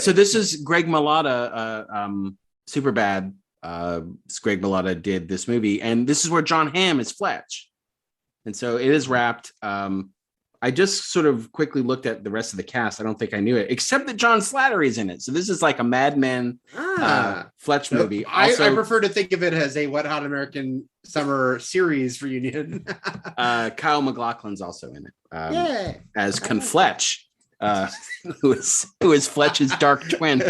So this is Greg Malata, Superbad. Greg Malata did this movie, and this is where John Hamm is Fletch. And so it is wrapped. I just sort of quickly looked at the rest of the cast. I don't think I knew it, except that John Slattery is in it. So this is like a Mad Men Fletch movie. Also, I prefer to think of it as a Wet Hot American Summer series reunion. Kyle MacLachlan's also in it as Confletch, who is Fletch's dark twin.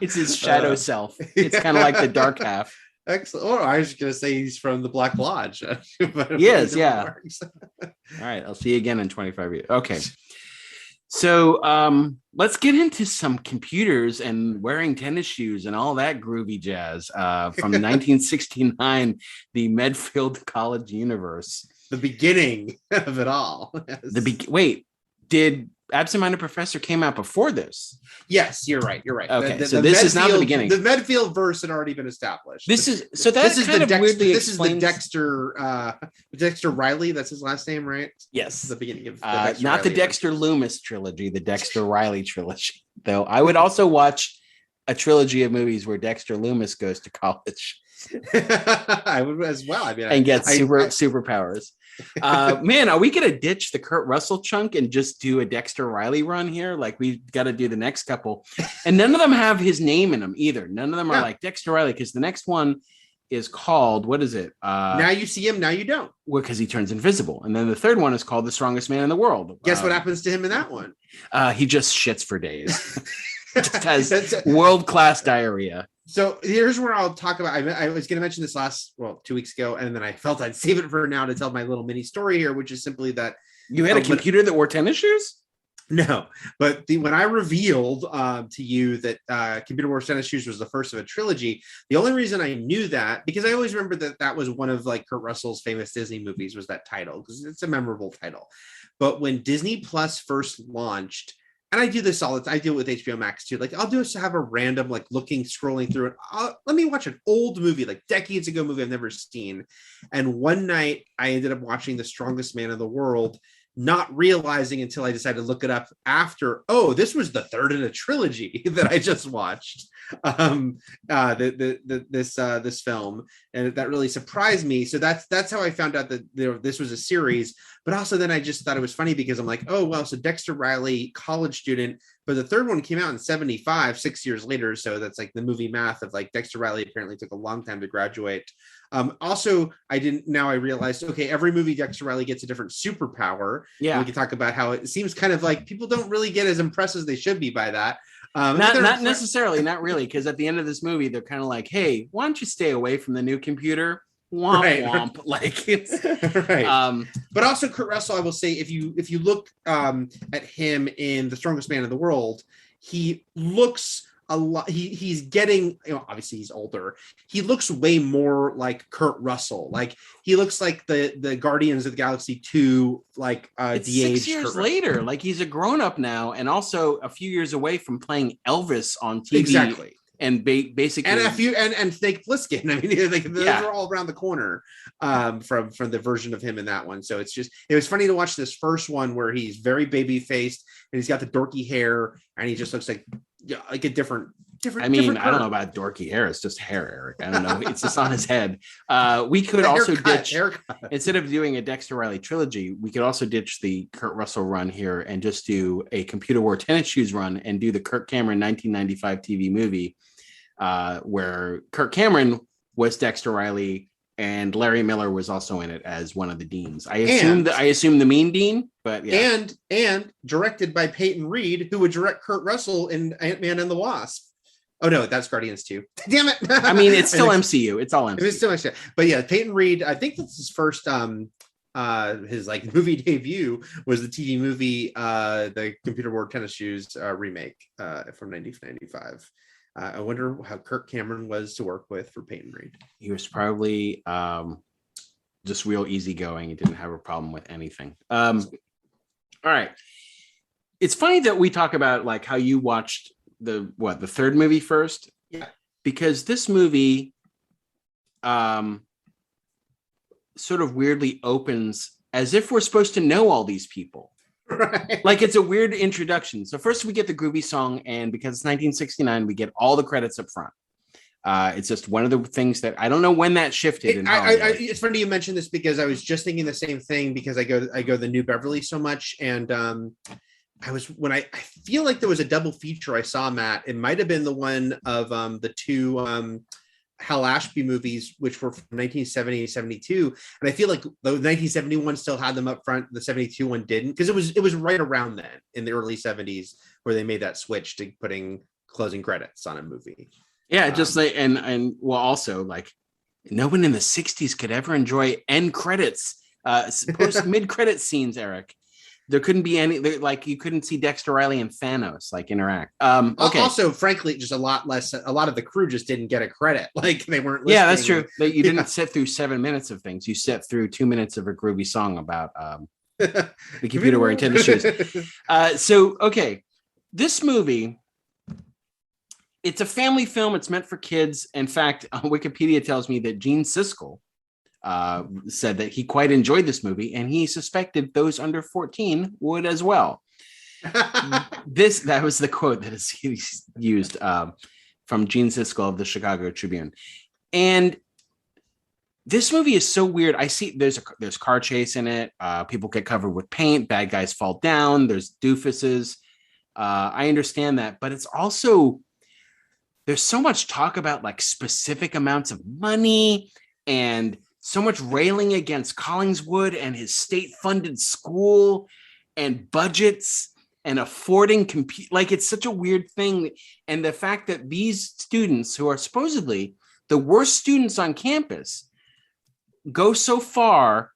It's his shadow self. It's kind of like the dark half. Excellent. Oh, I was just going to say he's from the Black Lodge. Yes, yeah. All right, I'll see you again in 25 years. Okay. So let's get into some computers and wearing tennis shoes and all that groovy jazz from 1969, the Medfield College universe. The beginning of it all. Wait, did Absent-Minded Professor came out before this. Yes, you're right. You're right. Okay, so this is not the beginning. The Medfield verse had already been established. This is so that this is kind the of Dexter, weirdly this is the explains- Dexter Riley. That's his last name, right? Yes, The beginning of the not Riley the Dexter Loomis trilogy, the Dexter Riley trilogy. Though I would also watch a trilogy of movies where Dexter Loomis goes to college I would as well. I mean, and gets superpowers. Man, are we gonna ditch the Kurt Russell chunk and just do a Dexter Riley run here? Like we got to do the next couple, and none of them have his name in them either. None of them are like Dexter Riley, because the next one is called, what is it? Now you see him, now you don't. Because he turns invisible, and then the third one is called The Strongest Man in the World. Guess what happens to him in that one? He just shits for days. Just has world-class diarrhea. So here's where I'll talk about. I was going to mention this 2 weeks ago, and then I felt I'd save it for now to tell my little mini story here, which is simply that you had a computer that wore tennis shoes. No, but when I revealed to you that Computer Wars Tennis Shoes was the first of a trilogy, the only reason I knew that, because I always remember that was one of like Kurt Russell's famous Disney movies, was that title, because it's a memorable title. But when Disney Plus first launched, and I do this all the time, I do it with HBO Max too. Like I'll just have a random scrolling through it. Let me watch an old movie, like decades ago movie I've never seen. And one night I ended up watching The Strongest Man in the World, not realizing until I decided to look it up after, this was the third in a trilogy that I just watched. This film, and that really surprised me. So that's how I found out that this was a series. But also then I just thought it was funny because I'm like, so Dexter Riley, college student, but the third one came out in 1975, 6 years later. So that's like the movie math of like Dexter Riley apparently took a long time to graduate. Also, I realized, every movie Dexter Riley gets a different superpower. Yeah. We can talk about how it seems kind of like people don't really get as impressed as they should be by that. Not necessarily, not really, because at the end of this movie, they're kind of like, hey, why don't you stay away from the new computer? Womp womp. Like it's right. But also Kurt Russell, I will say, if you look at him in The Strongest Man in the World, he looks a lot, he's getting, obviously he's older. He looks way more like Kurt Russell. Like he looks like the Guardians of the Galaxy 2, like it's de-aged 6 years Kurt later. Russell. Like he's a grown-up now, and also a few years away from playing Elvis on TV. Exactly. And basically, and a few and Snake Plissken. I mean, those are all around the corner from the version of him in that one. So it was funny to watch this first one where he's very baby faced and he's got the dorky hair and he just looks like a different. I mean, I don't know about dorky hair. It's just hair, Eric. I don't know. It's just on his head. We could also ditch, instead of doing a Dexter Riley trilogy, we could also ditch the Kurt Russell run here and just do a Computer Wore Tennis Shoes run and do the Kirk Cameron 1995 TV movie where Kirk Cameron was Dexter Riley and Larry Miller was also in it as one of the deans. I assume the mean dean, but yeah. And directed by Peyton Reed, who would direct Kurt Russell in Ant-Man and the Wasp. Oh no, that's Guardians 2. Damn it! I mean, it's still MCU. It's all MCU. It's still MCU. But yeah, Peyton Reed. I think that's his first his like movie debut was the TV movie the Computer Wore Tennis Shoes remake from 1995. I wonder how Kirk Cameron was to work with for Peyton Reed. He was probably just real easygoing. He didn't have a problem with anything. All right. It's funny that we talk about like how you watched the third movie first. Yeah. Because this movie sort of weirdly opens as if we're supposed to know all these people. Right. Like it's a weird introduction. So first we get the groovy song, and because it's 1969, we get all the credits up front. It's just one of the things that I don't know when that shifted. It's funny you mentioned this because I was just thinking the same thing because I go to the New Beverly so much, and I feel like there was a double feature I saw, Matt. It might have been the one of the two Hal Ashby movies, which were from 1970 and 72. And I feel like the 1971 still had them up front. The 72 one didn't, because it was right around then in the early 70s where they made that switch to putting closing credits on a movie. Yeah, just like, and well, also like no one in the 60s could ever enjoy end credits, post mid-credit scenes, Eric. There couldn't be any, like you couldn't see Dexter Riley and Thanos like interact. Okay. Also, frankly, just a lot of the crew just didn't get a credit. Like they weren't listening. Yeah, that's true. You didn't sit through 7 minutes of things. You sit through 2 minutes of a groovy song about The computer wearing tennis shoes. So, okay. This movie, it's a family film. It's meant for kids. In fact, Wikipedia tells me that Gene Siskel said that he quite enjoyed this movie, and he suspected those under 14 would as well. That was the quote that is used from Gene Siskel of the Chicago Tribune. And this movie is so weird. I see there's car chase in it. People get covered with paint. Bad guys fall down. There's doofuses. I understand that, but it's also, there's so much talk about like specific amounts of money and so much railing against Collingswood and his state-funded school and budgets and affording like it's such a weird thing. And the fact that these students who are supposedly the worst students on campus go so far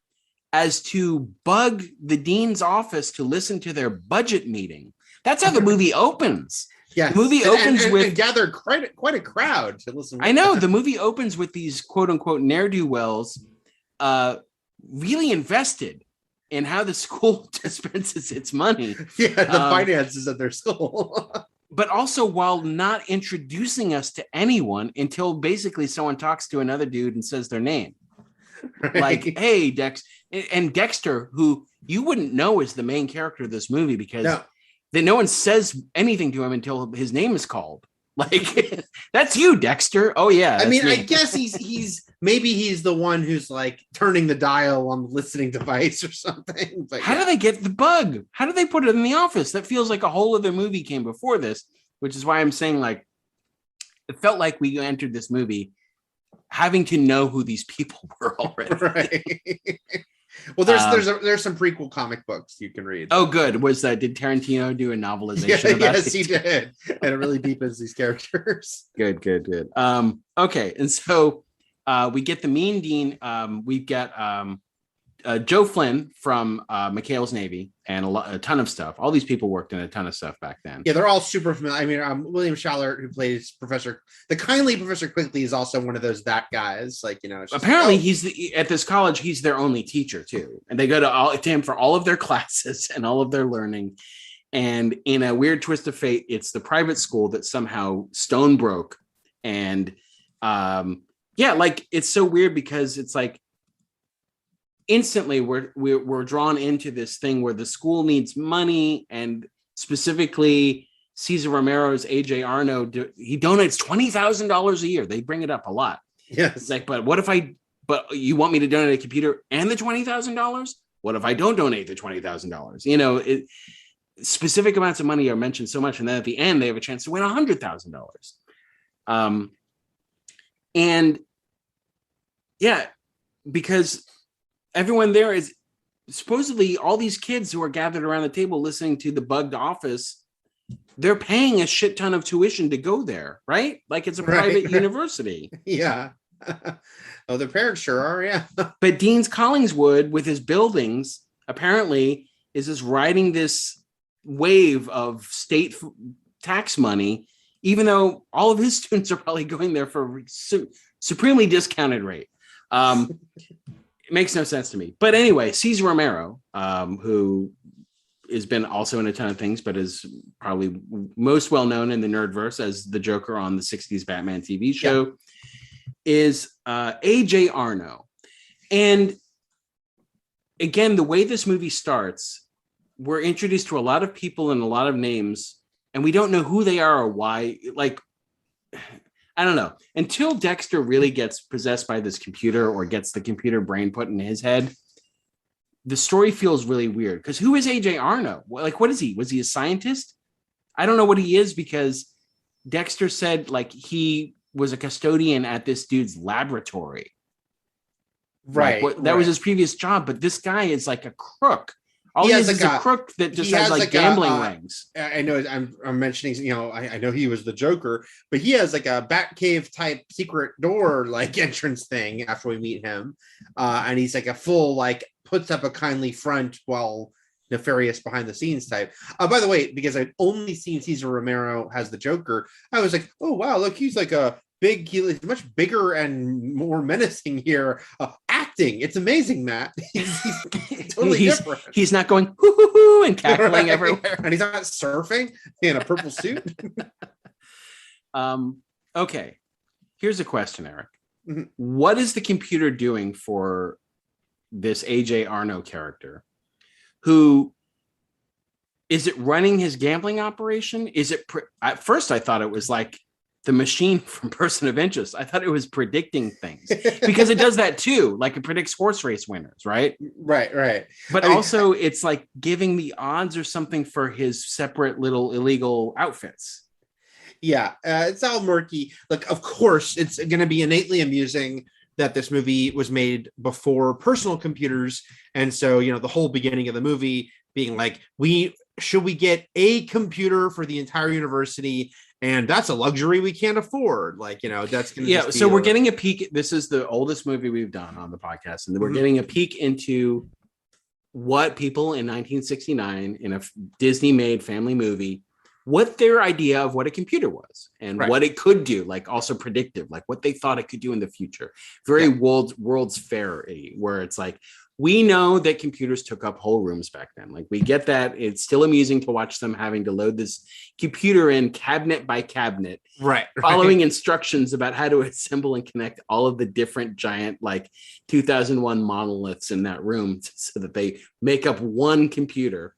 as to bug the dean's office to listen to their budget meeting. That's how the movie opens. Yeah, the movie opens with and gathered quite a crowd to listen. I know the movie opens with these quote unquote ne'er-do-wells, really invested in how the school dispenses its money. Yeah, the finances of their school. But also while not introducing us to anyone until basically someone talks to another dude and says their name. Right. Like, hey, Dex. And Dexter, who you wouldn't know is the main character of this movie because no one says anything to him until his name is called. Like, that's you, Dexter. Oh, yeah. I mean, me. I guess he's the one who's like turning the dial on the listening device or something. But how do they get the bug? How do they put it in the office? That feels like a whole other movie came before this, which is why I'm saying, like, it felt like we entered this movie having to know who these people were already. Right. Well, there's some prequel comic books you can read. Oh, good. Did Tarantino do a novelization about yes, it? he did. And it really deepens these characters. Good. Okay. And so we get the mean dean. We get Joe Flynn from McHale's Navy and a ton of stuff. All these people worked in a ton of stuff back then. Yeah, they're all super familiar. I mean, William Schallert, who plays the kindly Professor Quigley, is also one of those guys. Like, it's just, apparently he's at this college. He's their only teacher too, and they go to him for all of their classes and all of their learning. And in a weird twist of fate, it's the private school that somehow stone broke. And like it's so weird because it's like, instantly we're drawn into this thing where the school needs money, and specifically Cesar Romero's AJ Arno, he donates $20,000 a year. They bring it up a lot. Yes. It's like, but you want me to donate a computer and the $20,000? What if I don't donate the $20,000? Specific amounts of money are mentioned so much. And then at the end, they have a chance to win $100,000. And yeah, because everyone there is supposedly all these kids who are gathered around the table listening to the bugged office. They're paying a shit ton of tuition to go there, right? Like it's a private university. Yeah. Oh, their parents sure are. Yeah. But Dean's Collingswood with his buildings apparently is just riding this wave of state tax money, even though all of his students are probably going there for supremely discounted rate. It makes no sense to me. But anyway, Cesar Romero, who has been also in a ton of things, but is probably most well known in the nerdverse as the Joker on the 60s Batman TV show, is AJ Arno. And again, the way this movie starts, we're introduced to a lot of people and a lot of names, and we don't know who they are or why. Like, I don't know. Until Dexter really gets possessed by this computer or gets the computer brain put in his head, the story feels really weird. Because who is AJ Arno? Like, what is he? Was he a scientist? I don't know what he is, because Dexter said like he was a custodian at this dude's laboratory. Right. Like, that was his previous job. But this guy is like a crook. All he is a crook that just has like gambling rings. I know I'm mentioning, I know he was the Joker, but he has like a Batcave type secret door like entrance thing after we meet him. And he's like a full, like, puts up a kindly front while nefarious behind the scenes type. By the way, because I'd only seen Cesar Romero as the Joker, I was like, oh wow, look, he's like he's much bigger and more menacing here. acting. It's amazing, Matt. He's totally different. He's not going hoo hoo hoo and cackling Right. everywhere. And he's not surfing in a purple suit. Okay. Here's a question, Eric. Mhm. What is the computer doing for this AJ Arno character? Who is it running his gambling operation? Is it at first I thought it was like the machine from Person of Interest. I thought it was predicting things because it does that too. Like it predicts horse race winners, right? Right. But I mean, also it's like giving the odds or something for his separate little illegal outfits. Yeah, it's all murky. Like, of course, it's going to be innately amusing that this movie was made before personal computers. And so, you know, the whole beginning of the movie being like, should we get a computer for the entire university? And that's a luxury we can't afford. Like, you know, that's going to Yeah. So we're getting a peek. This is the oldest movie we've done on the podcast. And we're getting a peek into what people in 1969 in a Disney made family movie, what their idea of what a computer was and what it could do, like also predictive, like what they thought it could do in the future. Very World's Fair, where it's like, we know that computers took up whole rooms back then. Like we get that. It's still amusing to watch them having to load this computer in cabinet by cabinet, following instructions about how to assemble and connect all of the different giant, like 2001 monoliths in that room so that they make up one computer.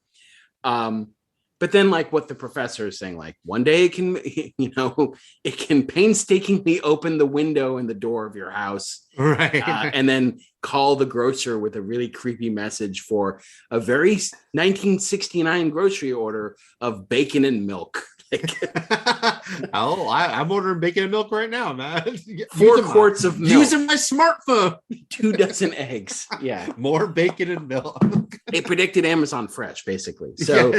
But then like what the professor is saying, like one day it can, you know, it can painstakingly open the window and the door of your house. And then call the grocer with a really creepy message for a very 1969 grocery order of bacon and milk. I'm ordering bacon and milk right now, man. 4 quarts of milk. Using my smartphone. 2 dozen eggs. Yeah. More bacon and milk. It predicted Amazon Fresh, basically. So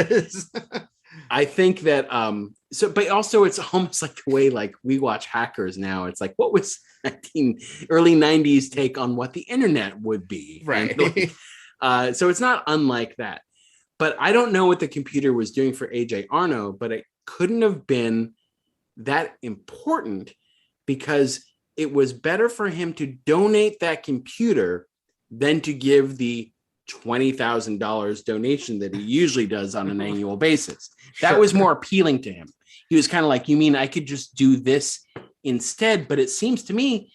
I think that but also it's almost like the way like we watch Hackers now. It's like, what was early 90s take on what the internet would be? Right. Like, so it's not unlike that. But I don't know what the computer was doing for AJ Arno, but it couldn't have been that important because it was better for him to donate that computer than to give the $20,000 donation that he usually does on an annual basis. That was more appealing to him. He was kind of like, you mean I could just do this instead? But it seems to me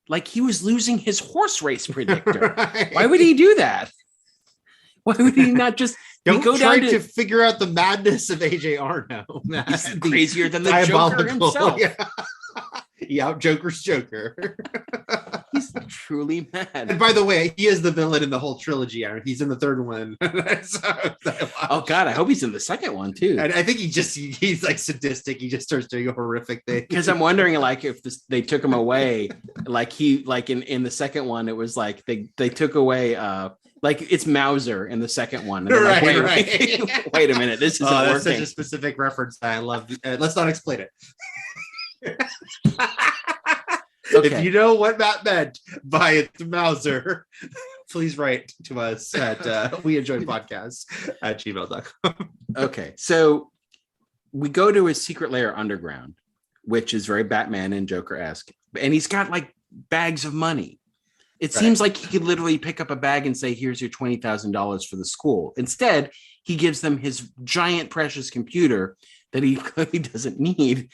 like he was losing his horse race predictor. Why would he do that? Why would he not just go try to figure out the madness of AJ Arno? He's crazier than the Joker himself. Yeah, Joker's Joker. He's truly mad. And by the way, he is the villain in the whole trilogy, Aaron. He's in the third one. Oh God, I hope he's in the second one too. And I think he's like sadistic. He just starts doing a horrific thing. Because I'm wondering, like, if they took him away, like in the second one, it was like they took away like it's Mauser in the second one. And like, wait a minute, this isn't working. That's such a specific reference. I love. Let's not explain it. Okay. If you know what Matt meant by it's Mauser, please write to us at weenjoypodcasts@gmail.com. Okay, so we go to his secret lair underground, which is very Batman and Joker-esque, and he's got like bags of money. It seems like he could literally pick up a bag and say, here's your $20,000 for the school. Instead, he gives them his giant precious computer that he clearly doesn't need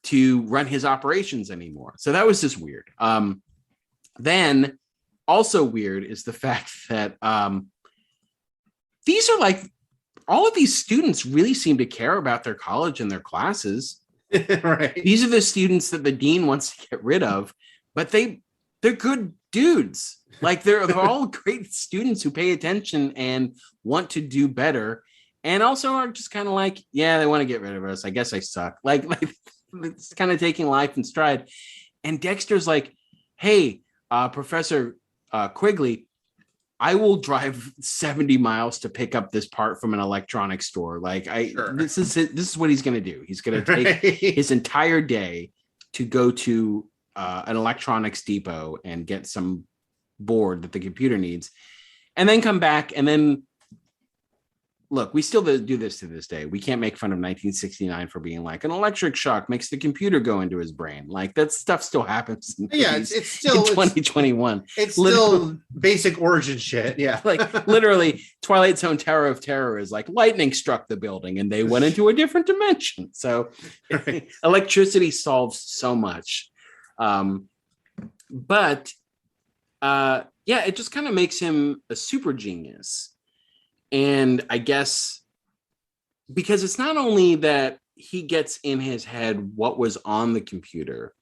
to run his operations anymore. So that was just weird. Then also weird is the fact that these are like, all of these students really seem to care about their college and their classes. These are the students that the dean wants to get rid of, but they're good dudes. Like they're all great students who pay attention and want to do better. And also are just kind of like, yeah, they want to get rid of us. I guess I suck. Like it's kind of taking life in stride. And Dexter's like, hey, Professor Quigley, I will drive 70 miles to pick up this part from an electronics store. Like this is what he's going to do. He's going to take his entire day to go to an electronics depot and get some board that the computer needs, and then come back and then look, we still do this to this day. We can't make fun of 1969 for being like an electric shock makes the computer go into his brain. Like that stuff still happens. Yeah, it's still in 2021. It's still basic origin shit. Yeah, like literally, Twilight Zone Tower of Terror is like lightning struck the building and they went into a different dimension. So Right. electricity solves so much. But yeah, it just kind of makes him a super genius. And I guess because it's not only that he gets in his head what was on the computer,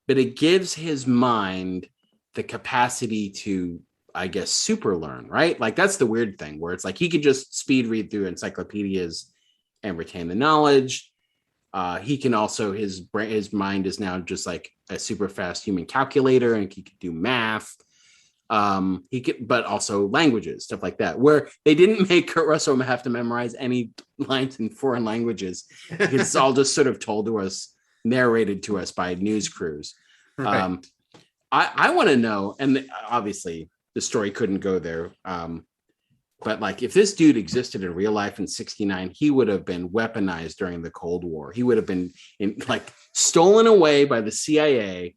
but it gives his mind the capacity to, I guess, super learn, right? Like that's the weird thing where it's like he could just speed read through encyclopedias and retain the knowledge. He can also, his mind is now just like a super fast human calculator and he could do math. He could, but also languages, stuff like that, where they didn't make Kurt Russell have to memorize any lines in foreign languages. It's all just sort of told to us, narrated to us by news crews. Right. I want to know, and obviously the story couldn't go there. But like if this dude existed in real life in 69, he would have been weaponized during the Cold War. He would have been stolen away by the CIA.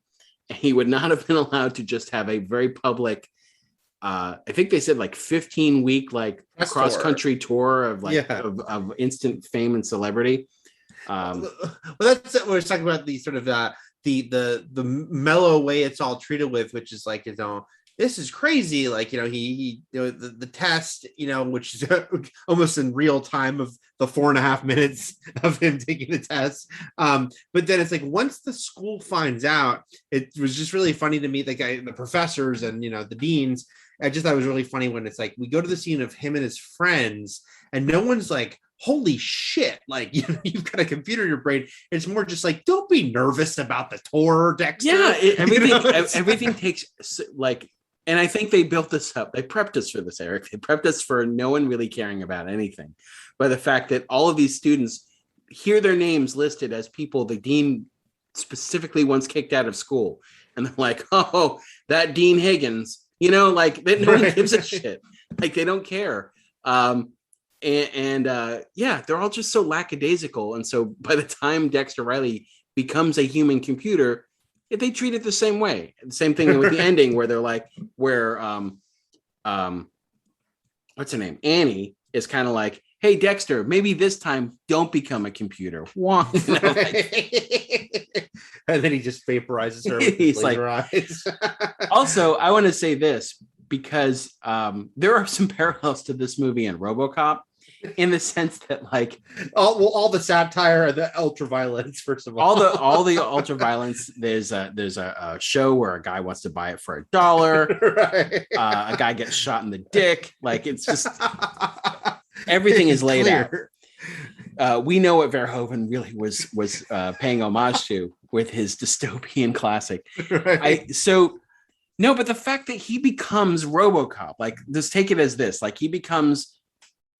He would not have been allowed to just have a very public, I think they said like 15-week like Press cross country tour of like Yeah. of instant fame and celebrity. Well, that's what we're talking about, the sort of the mellow way it's all treated with, which is like, this is crazy. Like, he the test, which is almost in real time of the 4.5 minutes of him taking the test. But then it's like, once the school finds out, it was just really funny to me, the professors and, the deans. I just thought it was really funny when it's like, we go to the scene of him and his friends and no one's like, holy shit, like you've got a computer in your brain. It's more just like, don't be nervous about the tour, Dexter. Yeah, everything takes like, and I think they built this up. They prepped us for this, Eric. They prepped us for no one really caring about anything, by the fact that all of these students hear their names listed as people the dean specifically once kicked out of school, and they're like, "Oh, that Dean Higgins," like that. No one gives a shit. Like they don't care. Yeah, they're all just so lackadaisical. And so by the time Dexter Riley becomes a human computer, they treat it the same way. The same thing with the ending where they're like, what's her name? Annie is kind of like, hey, Dexter, maybe this time don't become a computer. And then he just vaporizes her. He's like, eyes. Also, I want to say this because there are some parallels to this movie and RoboCop, in the sense that like all the satire and the ultraviolence, first of all, all the ultraviolence. There's a show where a guy wants to buy it for $1. Right. A guy gets shot in the dick. Like it's just everything is laid out. We know what Verhoeven really was paying homage to with his dystopian classic. Right. No, but the fact that he becomes RoboCop, like just take it as this, like he becomes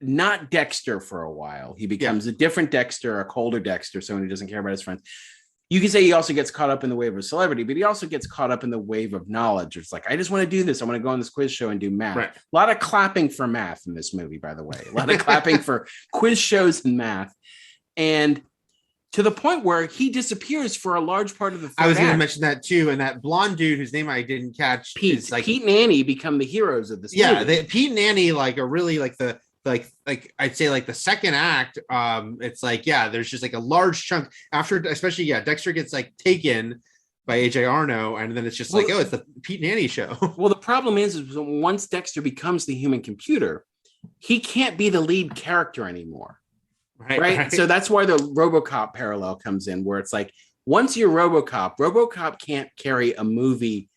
not Dexter for a while. He becomes a different Dexter, a colder Dexter, someone who doesn't care about his friends. You can say he also gets caught up in the wave of celebrity, but he also gets caught up in the wave of knowledge. It's like, I just want to do this. I want to go on this quiz show and do math. Right. A lot of clapping for math in this movie, by the way. A lot of clapping for quiz shows and math. And to the point where he disappears for a large part of the third I was going to act. mention that too. And that blonde dude whose name I didn't catch, Pete and Annie become the heroes of this movie. Pete and Annie are really like the I'd say like the second act. It's like, there's just like a large chunk after, especially Dexter gets like taken by AJ Arno, and then it's just like, it's the Pete and Annie show. Well, the problem is once Dexter becomes the human computer, he can't be the lead character anymore. Right. So that's why the RoboCop parallel comes in, where it's like, once you're RoboCop can't carry a movie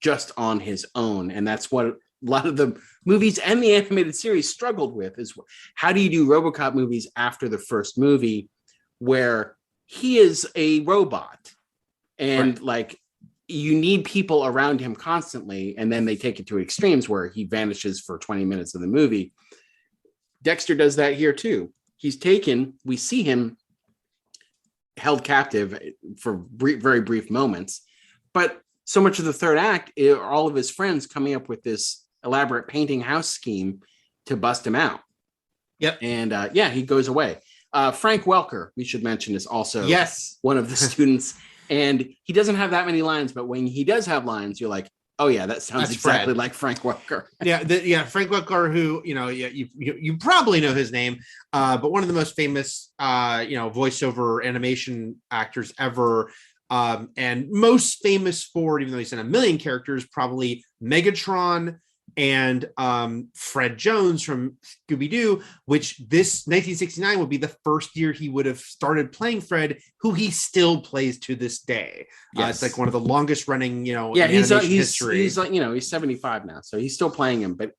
just on his own. And that's what a lot of the movies and the animated series struggled with, is how do you do RoboCop movies after the first movie where he is a robot and like you need people around him constantly, and then they take it to extremes where he vanishes for 20 minutes of the movie. Dexter does that here too. He's taken, we see him held captive for very brief moments, but so much of the third act are all of his friends coming up with this elaborate painting house scheme to bust him out. Yep. And he goes away. Frank Welker, we should mention, is also one of the students. And he doesn't have that many lines, but when he does have lines, you're like, oh yeah, that sounds That's exactly Fred. like Frank Welker. Frank Welker, who you probably know his name, but one of the most famous voiceover animation actors ever, and most famous for, even though he's in a million characters, probably Megatron and Fred Jones from Scooby-Doo, which this 1969 would be the first year he would have started playing Fred, who he still plays to this day. It's like one of the longest running, he's history. He's like, he's 75 now, so he's still playing him. But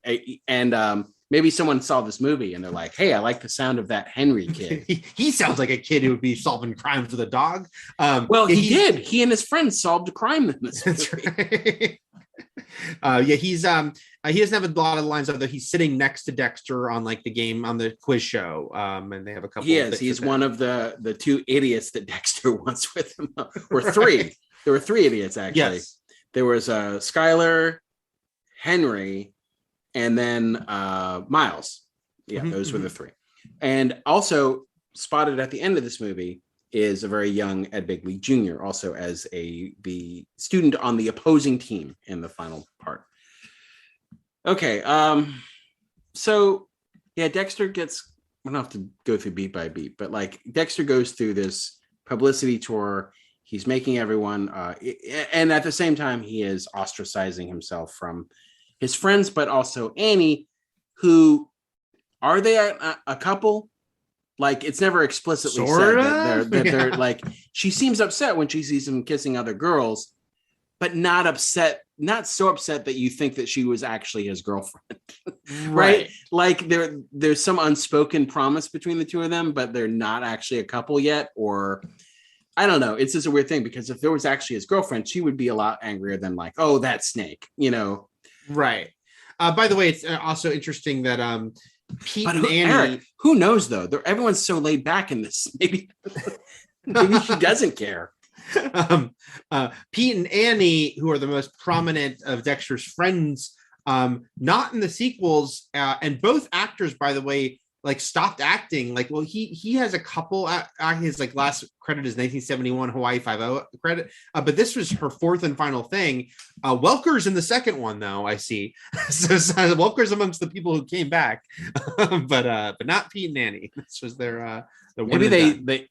maybe someone saw this movie and they're like, hey, I like the sound of that Henry kid. he sounds like a kid who would be solving crimes with a dog. He did. He and his friends solved a crime in this movie. That's right. He doesn't have a lot of lines, although he's sitting next to Dexter on like the game on the quiz show, and they have a couple. He's one of the two idiots that Dexter wants with him, or three. There were three idiots actually. Yes. There was Skylar, Henry, and then Miles. Yeah, those were the three. And also spotted at the end of this movie is a very young Ed Begley Jr., also as the student on the opposing team in the final part. Okay, so yeah, Dexter gets, I don't have to go through beat by beat, but like Dexter goes through this publicity tour. He's making everyone, and at the same time, he is ostracizing himself from his friends, but also Annie, who, are they a couple? Like, it's never explicitly said that they're like, she seems upset when she sees him kissing other girls, but not so upset that you think that she was actually his girlfriend. Right? Like there's some unspoken promise between the two of them, but they're not actually a couple yet. Or I don't know. It's just a weird thing, because if there was actually his girlfriend, she would be a lot angrier than like, oh, that snake, Right. By the way, it's also interesting that Pete and Annie. Eric, who knows though? Everyone's so laid back in this. Maybe she doesn't care. Pete and Annie, who are the most prominent of Dexter's friends, not in the sequels, and both actors, by the way, like stopped acting. Like, well, he has a couple. His like last credit is 1971 Hawaii Five-0 credit, but this was her fourth and final thing. Welker's in the second one, though. I see. so Welker's amongst the people who came back, but not Pete and Annie. This was their maybe they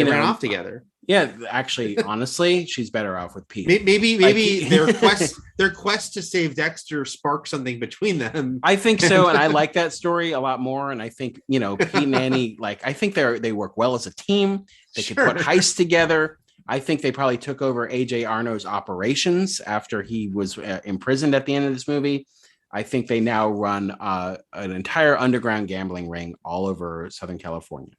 ran off together. Yeah, actually, honestly, she's better off with Pete. Maybe their quest to save Dexter sparked something between them. I think so, and I like that story a lot more. And I think Pete and Annie, like, I think they work well as a team. They could put heists together. I think they probably took over AJ Arno's operations after he was imprisoned at the end of this movie. I think they now run an entire underground gambling ring all over Southern California.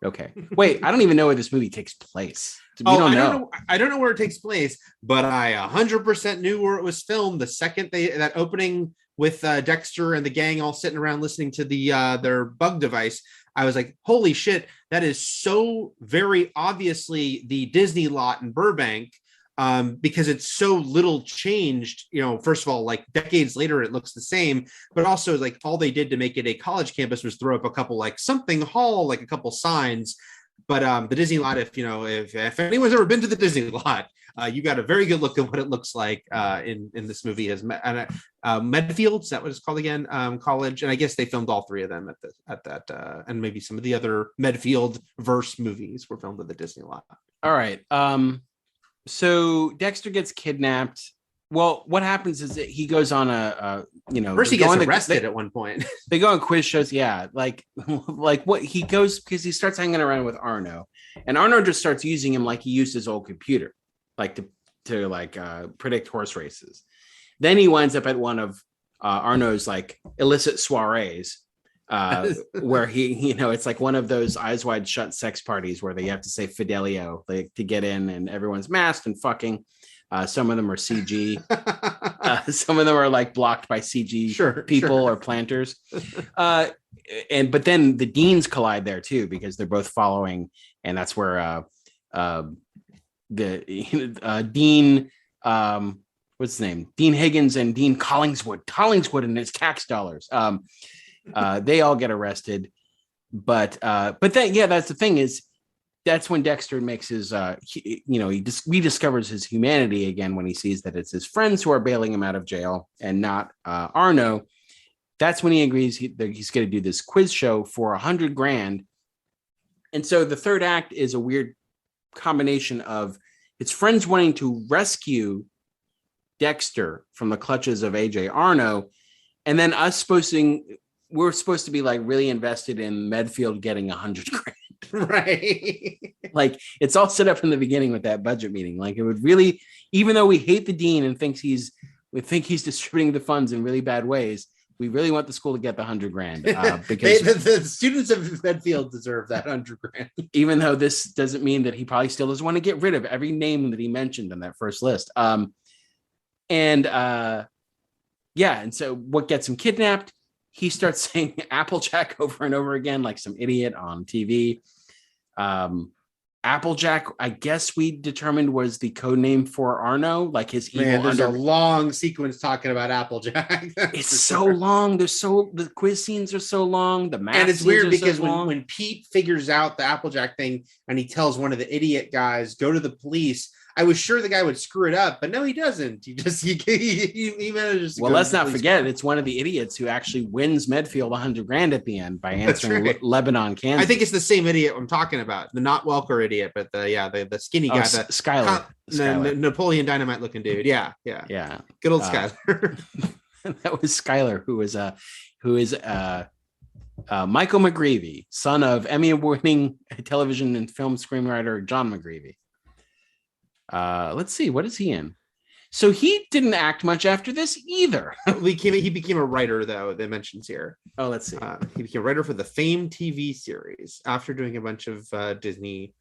Okay. Wait, I don't even know where this movie takes place. I don't know where it takes place, but I 100% knew where it was filmed the second that opening with Dexter and the gang all sitting around listening to their bug device. I was like, holy shit, that is so very obviously the Disney lot in Burbank. Because it's so little changed, first of all, like decades later, it looks the same, but also like all they did to make it a college campus was throw up a couple like something hall, like a couple signs. But the Disney lot, if anyone's ever been to the Disney lot, you got a very good look at what it looks like in this movie as Medfield. Is that what it's called again? College. And I guess they filmed all three of them at that, and maybe some of the other Medfield verse movies were filmed at the Disney lot. All right. So Dexter gets kidnapped. Well, what happens is that he goes on first he gets arrested at one point. They go on quiz shows. Yeah. Like what he goes, because he starts hanging around with Arno, and Arno just starts using him like he used his old computer, like to predict horse races. Then he winds up at one of Arno's like illicit soirees, where he, it's like one of those Eyes Wide Shut sex parties where they have to say Fidelio to get in, and everyone's masked and fucking. Some of them are CG. Some of them are like blocked by CG people or planters. But then the deans collide there too, because they're both following, and that's where the Dean, what's his name? Dean Higgins and Dean Collingswood and his tax dollars. They all get arrested. but then, yeah, that's the thing is that's when Dexter makes his, he rediscovers his humanity again when he sees that it's his friends who are bailing him out of jail and not Arno. That's when he agrees he's going to do this quiz show for $100,000. And so the third act is a weird combination of his friends wanting to rescue Dexter from the clutches of AJ Arno, and then we're supposed to be like really invested in Medfield getting $100,000. Right. Like it's all set up from the beginning with that budget meeting. Like it would really, even though we hate the dean and we think he's distributing the funds in really bad ways, we really want the school to get the $100,000 because the students of Medfield deserve that $100,000. Even though this doesn't mean that he probably still doesn't want to get rid of every name that he mentioned in that first list. And so what gets him kidnapped? He starts saying Applejack over and over again, like some idiot on TV. Applejack, I guess we determined was the code name for Arno, like his evil. Man, there's a long sequence talking about Applejack. It's so long. The quiz scenes are so long. The math and it's weird because so when Pete figures out the Applejack thing and he tells one of the idiot guys, go to the police, I was sure the guy would screw it up, but no, he doesn't. He manages to. Well, let's not forget, it's one of the idiots who actually wins Medfield $100,000 at the end by answering right. Lebanon, Kansas. I think it's the same idiot I'm talking about, the not Welker idiot, but the skinny guy, Skyler. Napoleon Dynamite looking dude. Yeah. Good old Skyler. That was Skyler, who is Michael McGreevy, son of Emmy-winning television and film screenwriter John McGreevy. Let's see, what is he in? So he didn't act much after this either. He became a writer, though, that mentions here. Oh, let's see. He became a writer for the Fame TV series after doing a bunch of Disney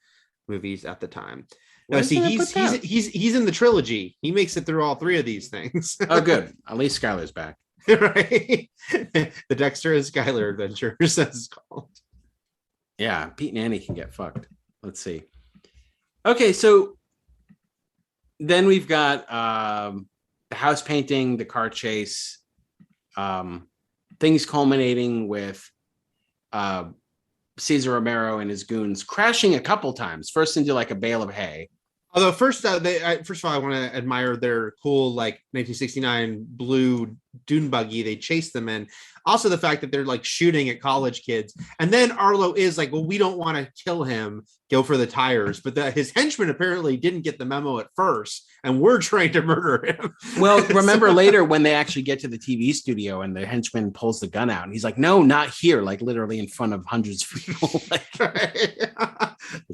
movies at the time. No, see, he's in the trilogy. He makes it through all three of these things. Oh, good. At least Skyler's back. Right? The Dexter and Skyler Adventures, as it's called. Yeah, Pete and Annie can get fucked. Let's see. Okay, so then we've got the house painting, the car chase, things culminating with Cesar Romero and his goons crashing a couple times. First into like a bale of hay. Although first of all, I want to admire their cool like 1969 blue dune buggy they chased them in. Also, the fact that they're like shooting at college kids, and then Arlo is like, "Well, we don't want to kill him. Go for the tires." But his henchmen apparently didn't get the memo at first, and we're trying to murder him. Well, remember later when they actually get to the TV studio and the henchman pulls the gun out, and he's like, "No, not here!" Like literally in front of hundreds of people.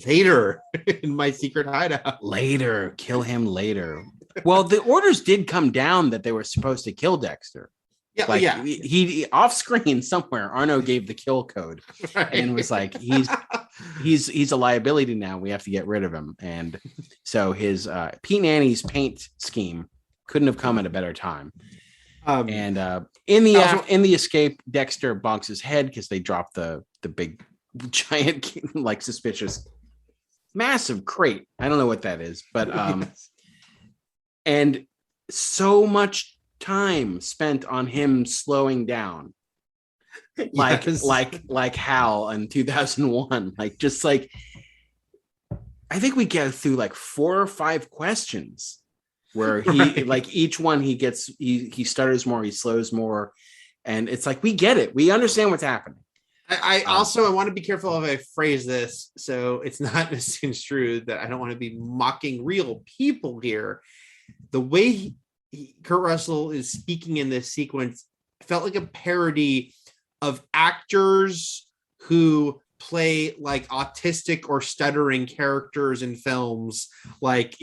Later in my secret hideout. Later, kill him later. Well, the orders did come down that they were supposed to kill Dexter. Yeah, like, yeah. He off screen somewhere, Arno gave the kill code, right, and was like, he's a liability now. We have to get rid of him. And so his Pete and Annie's paint scheme couldn't have come at a better time. In the escape, Dexter bonks his head because they dropped the big giant like suspicious massive crate. I don't know what that is, but and so much time spent on him slowing down, like yes. like Hal in 2001. Like just like I think we get through like 4 or 5 questions where he right. Like each one he stutters more, he slows more, and it's like we get it, we understand what's happening. I want to be careful if I phrase this so it's not misconstrued that I don't want to be mocking real people here. The way Kurt Russell is speaking in this sequence felt like a parody of actors who play like autistic or stuttering characters in films, like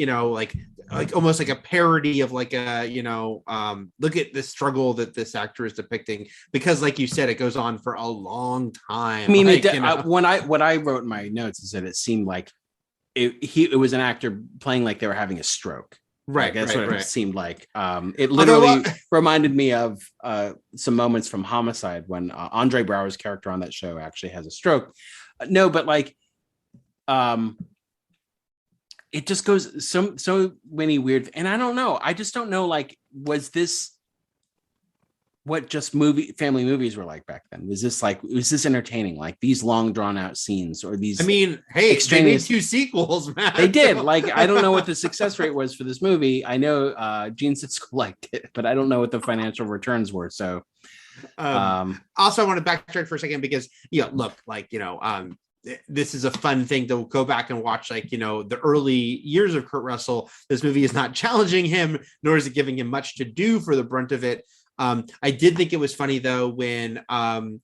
almost like a parody of like a look at the struggle that this actor is depicting, because like you said, it goes on for a long time. I mean, what I wrote in my notes is that it seemed like it was an actor playing like they were having a stroke. Right, that's right, what right. It seemed like. It literally reminded me of some moments from Homicide when Andre Braugher's character on that show actually has a stroke. No, but like, it just goes so many weird. And I don't know. I just don't know. Like, was this what just family movies were like back then. Was this entertaining? Like these long drawn out scenes or these? I mean, hey, they made extraneous 2 sequels, man. They did. Like, I don't know what the success rate was for this movie. I know Gene Siskel liked it, but I don't know what the financial returns were. So, also, I want to backtrack for a second because, look, like, this is a fun thing to go back and watch, like, the early years of Kurt Russell. This movie is not challenging him, nor is it giving him much to do for the brunt of it. I did think it was funny, though, when because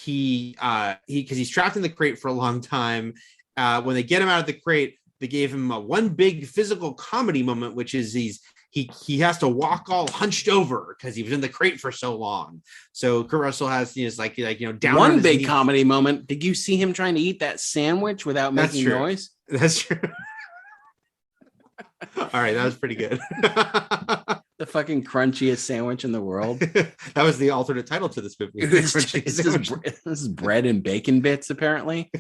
he's trapped in the crate for a long time. When they get him out of the crate, they gave him one big physical comedy moment, which is he has to walk all hunched over because he was in the crate for so long. So Kurt Russell has down one big comedy moment. Did you see him trying to eat that sandwich without making noise? That's true. All right, that was pretty good. The fucking crunchiest sandwich in the world. That was the alternate title to this movie. This is bread and bacon bits, apparently.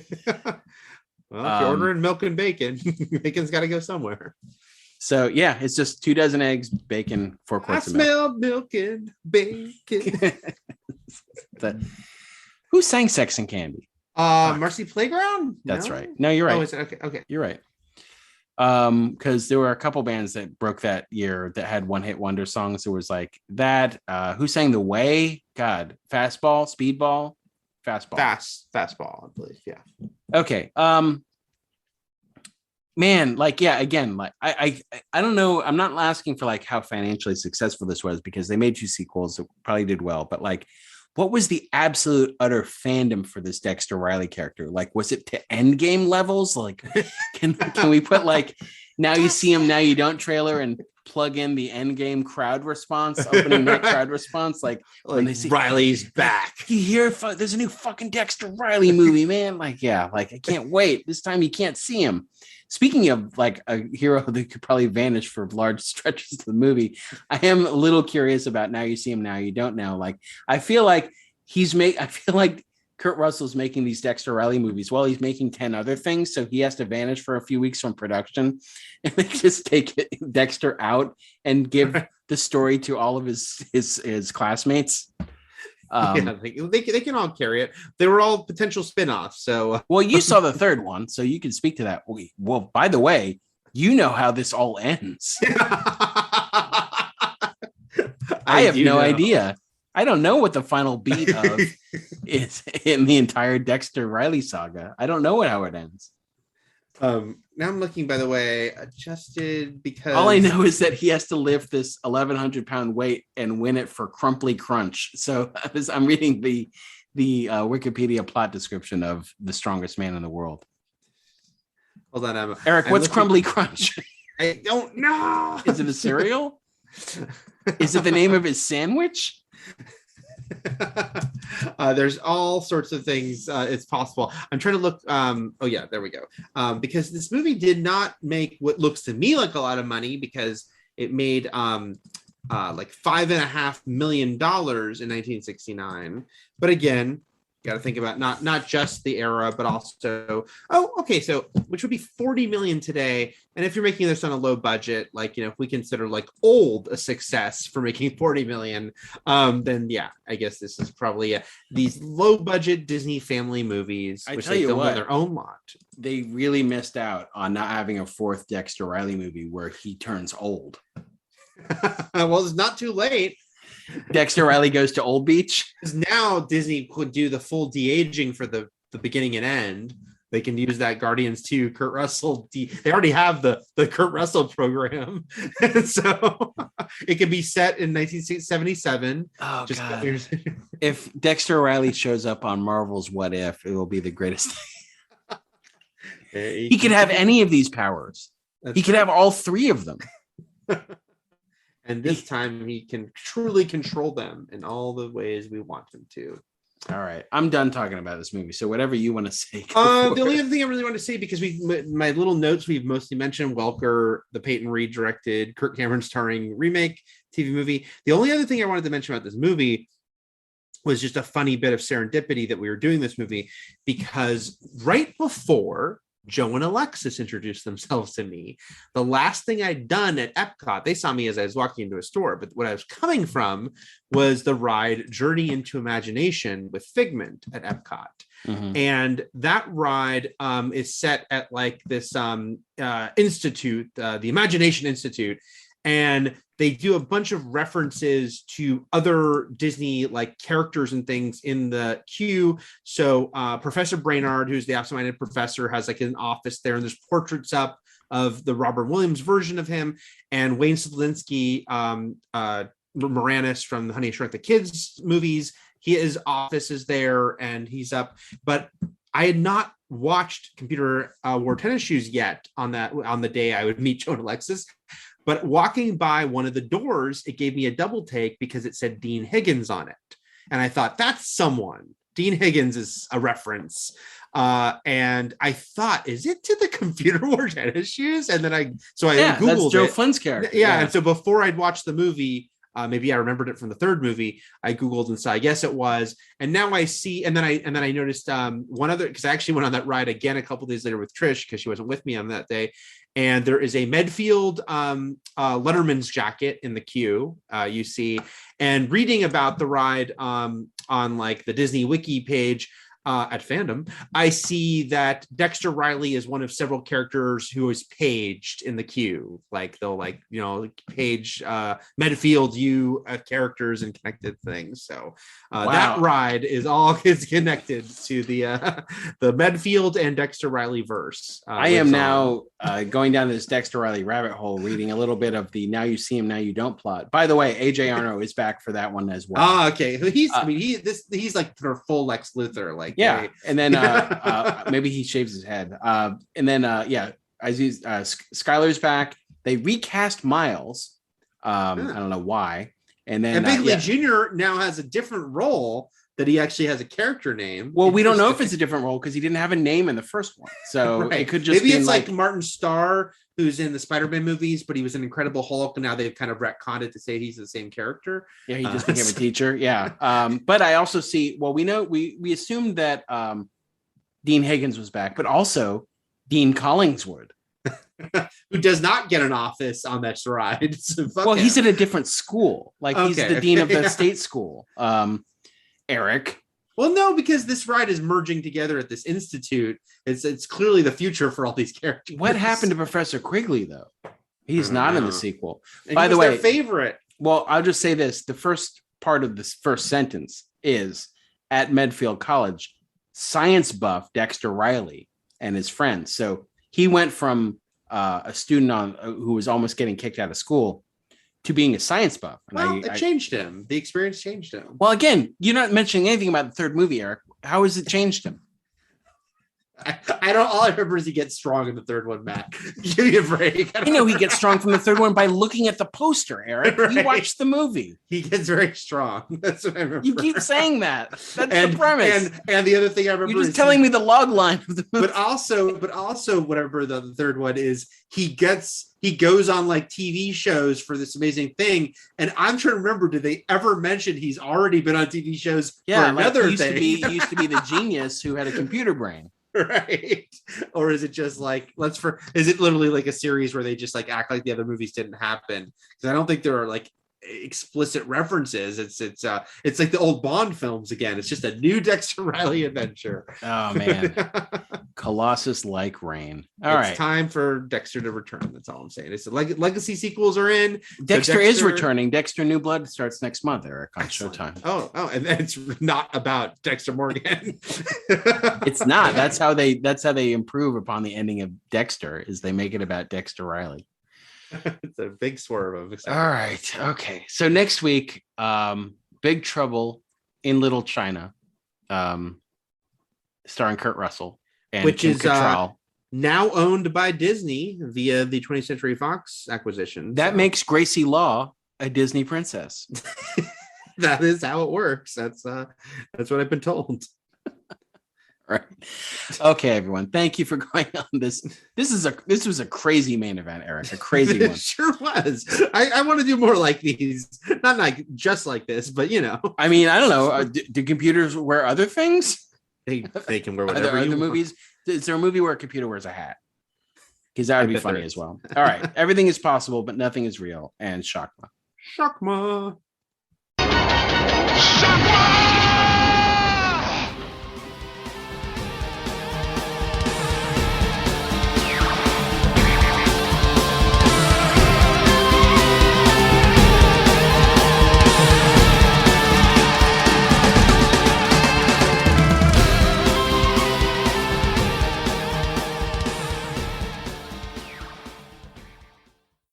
Well, if you're ordering milk and bacon, bacon's got to go somewhere. So yeah, it's just 2 dozen eggs, bacon, 4 quarts of milk. I smell milk and bacon. Who sang Sex and Candy? Marcy Playground? That's right. No, you're right. Oh, is it? Okay. You're right. Because there were a couple bands that broke that year that had one hit wonder songs. There was like that. Who sang The Way? God, Fastball, Speedball, Fastball. Fastball, I believe. Yeah. Okay. Man, like, yeah, again, like I don't know. I'm not asking for like how financially successful this was because they made 2 sequels that probably did well, but like, what was the absolute utter fandom for this Dexter Riley character? Like, was it to Endgame levels? Like, can we put like Now You See Him, Now You Don't trailer and plug in the Endgame crowd response, opening night crowd response? Like when they see Riley's back. You hear there's a new fucking Dexter Riley movie, man. Like, yeah, like I can't wait. This time you can't see him. Speaking of like a hero that could probably vanish for large stretches of the movie, I am a little curious about Now You See Him, Now You Don't Know. Like, I feel like Kurt Russell's making these Dexter Riley movies while he's making 10 other things. So he has to vanish for a few weeks from production and they just take Dexter out and give the story to all of his classmates. They can all carry it. They were all potential spin-offs. So, well, you saw the third one, so you can speak to that. Well, by the way, you know how this all ends. I have no idea. I don't know what the final beat of is in the entire Dexter Riley saga. I don't know how it ends. Now I'm looking, by the way, adjusted because all I know is that he has to lift this 1,100-pound weight and win it for Crumply Crunch. So I'm reading the Wikipedia plot description of The Strongest Man in the World. Hold on, Eric, what's Crumbly Crunch? I don't know. Is it a cereal? Is it the name of his sandwich? There's all sorts of things it's possible. I'm trying to look. Oh yeah, there we go. Because this movie did not make what looks to me like a lot of money because it made like $5.5 million in 1969. But again, got to think about not just the era, but also so which would be 40 million today. And if you're making this on a low budget, like if we consider like Old a success for making 40 million, then yeah, I guess this is probably these low budget Disney family movies, which they film on their own lot. They really missed out on not having a 4th Dexter Riley movie where he turns old. Well, it's not too late. Dexter Riley goes to Old Beach. Because now Disney could do the full de-aging for the beginning and end. They can use that Guardians 2 Kurt Russell. They already have the Kurt Russell program. And so it could be set in 1977. Oh, God. If Dexter Riley shows up on Marvel's What If, it will be the greatest thing. He could have any of these powers. He could have all 3 of them. And this time he can truly control them in all the ways we want him to. All right. I'm done talking about this movie. So whatever you want to say. The only other thing I really want to say, because my little notes, we've mostly mentioned Welker, the Peyton Reed directed, Kirk Cameron starring remake TV movie. The only other thing I wanted to mention about this movie was just a funny bit of serendipity that we were doing this movie, because right before Joe and Alexis introduced themselves to me. The last thing I'd done at Epcot, they saw me as I was walking into a store, but what I was coming from was the ride Journey into Imagination with Figment at Epcot. And that ride is set at like this institute, the Imagination Institute, and they do a bunch of references to other Disney like characters and things in the queue. So Professor Brainard, who's the absent-minded professor, has like an office there, and there's portraits up of the Robert Williams version of him, and Wayne Szalinski, Moranis from the Honey I Shrunk the Kids movies. His office is there, and he's up. But I had not watched Computer Wore Tennis Shoes yet on the day I would meet Joe and Alexis. But walking by one of the doors, it gave me a double take because it said Dean Higgins on it. And I thought, that's someone. Dean Higgins is a reference. And I thought, is it to the Computer Wore Tennis Shoes? And then I Googled that's Joe it. Flynn's character. Yeah. And so before I'd watched the movie, maybe I remembered it from the third movie, I Googled and saw, I guess it was. And now I see, and then I noticed one other, because I actually went on that ride again a couple days later with Trish, because she wasn't with me on that day. And there is a Medfield Letterman's jacket in the queue, you see. And reading about the ride on like the Disney Wiki page at Fandom, I see that Dexter Riley is one of several characters who is paged in the queue. Like they'll page Medfield characters and connected things. So that ride is connected to the Medfield and Dexter Riley verse. I am now going down this Dexter Riley rabbit hole, reading a little bit of the Now You See Him, Now You Don't plot. By the way, AJ Arno is back for that one as well. Oh, okay. He's like for full Lex Luthor, like. Yeah, and then maybe he shaves his head. And then Aziz Skylar's back. They recast Miles. I don't know why. And then Bigley Jr. now has a different role that he actually has a character name. Well, we don't know if it's a different role because he didn't have a name in the first one. So right. It could just maybe be it's like Martin Starr, who's in the Spider-Man movies, but he was an Incredible Hulk, and now they've kind of retconned it to say he's the same character. Yeah, he just became a teacher. Yeah. But I also see, well, we know we assumed that Dean Higgins was back, but also Dean Collingswood. Who does not get an office on that ride. So he's at a different school. Like he's the dean of the state school. Eric. Well, no, because this ride is merging together at this institute. It's clearly the future for all these characters. What happened to Professor Quigley, though? He's not in the sequel. And by the way, their favorite. Well, I'll just say this. The first part of this first sentence is at Medfield College, science buff Dexter Riley and his friends. So he went from a student who was almost getting kicked out of school to being a science buff. And it changed him. The experience changed him. Well, again, you're not mentioning anything about the third movie, Eric. How has it changed him? I don't. All I remember is he gets strong in the third one, Matt. Give me a break. I know he gets strong from the third one by looking at the poster, Eric. Right. You watched the movie. He gets very strong. That's what I remember. You keep saying that. That's the premise. And the other thing I remember you're just telling me the log line of the movie. But also whatever the third one is, he goes on like TV shows for this amazing thing. And I'm trying to remember, did they ever mention he's already been on TV shows for another thing? He used to be the genius who had a computer brain. Right. Or is it just like is it literally like a series where they just like act like the other movies didn't happen? Because I don't think there are like explicit references. It's like the old Bond films again. It's just a new Dexter Riley adventure. Oh man. Colossus like rain. It's time for Dexter to return. That's all I'm saying. It's legacy sequels are in. Dexter is returning. Dexter New Blood starts next month, Eric, on Showtime. Oh, and it's not about Dexter Morgan. It's not. That's how they improve upon the ending of Dexter, is they make it about Dexter Riley. It's a big swerve of excitement. All right. Okay. So next week, Big Trouble in Little China, starring Kurt Russell, and which Kim is Cattrall. Now owned by Disney via the 20th Century Fox acquisition. That makes Gracie Law a Disney princess. That is how it works. That's what I've been told. Right. Okay, everyone. Thank you for going on this. This was a crazy main event, Eric. A crazy one. It sure was. I want to do more like these. Not like just like this, but you know. I mean, I don't know. Do computers wear other things? They can wear Are whatever there you other want. movies? Is there a movie where a computer wears a hat? Because that would I be bet funny there as is. well. All right. Everything is possible, but nothing is real. And Shakma. Shakma. Shakma!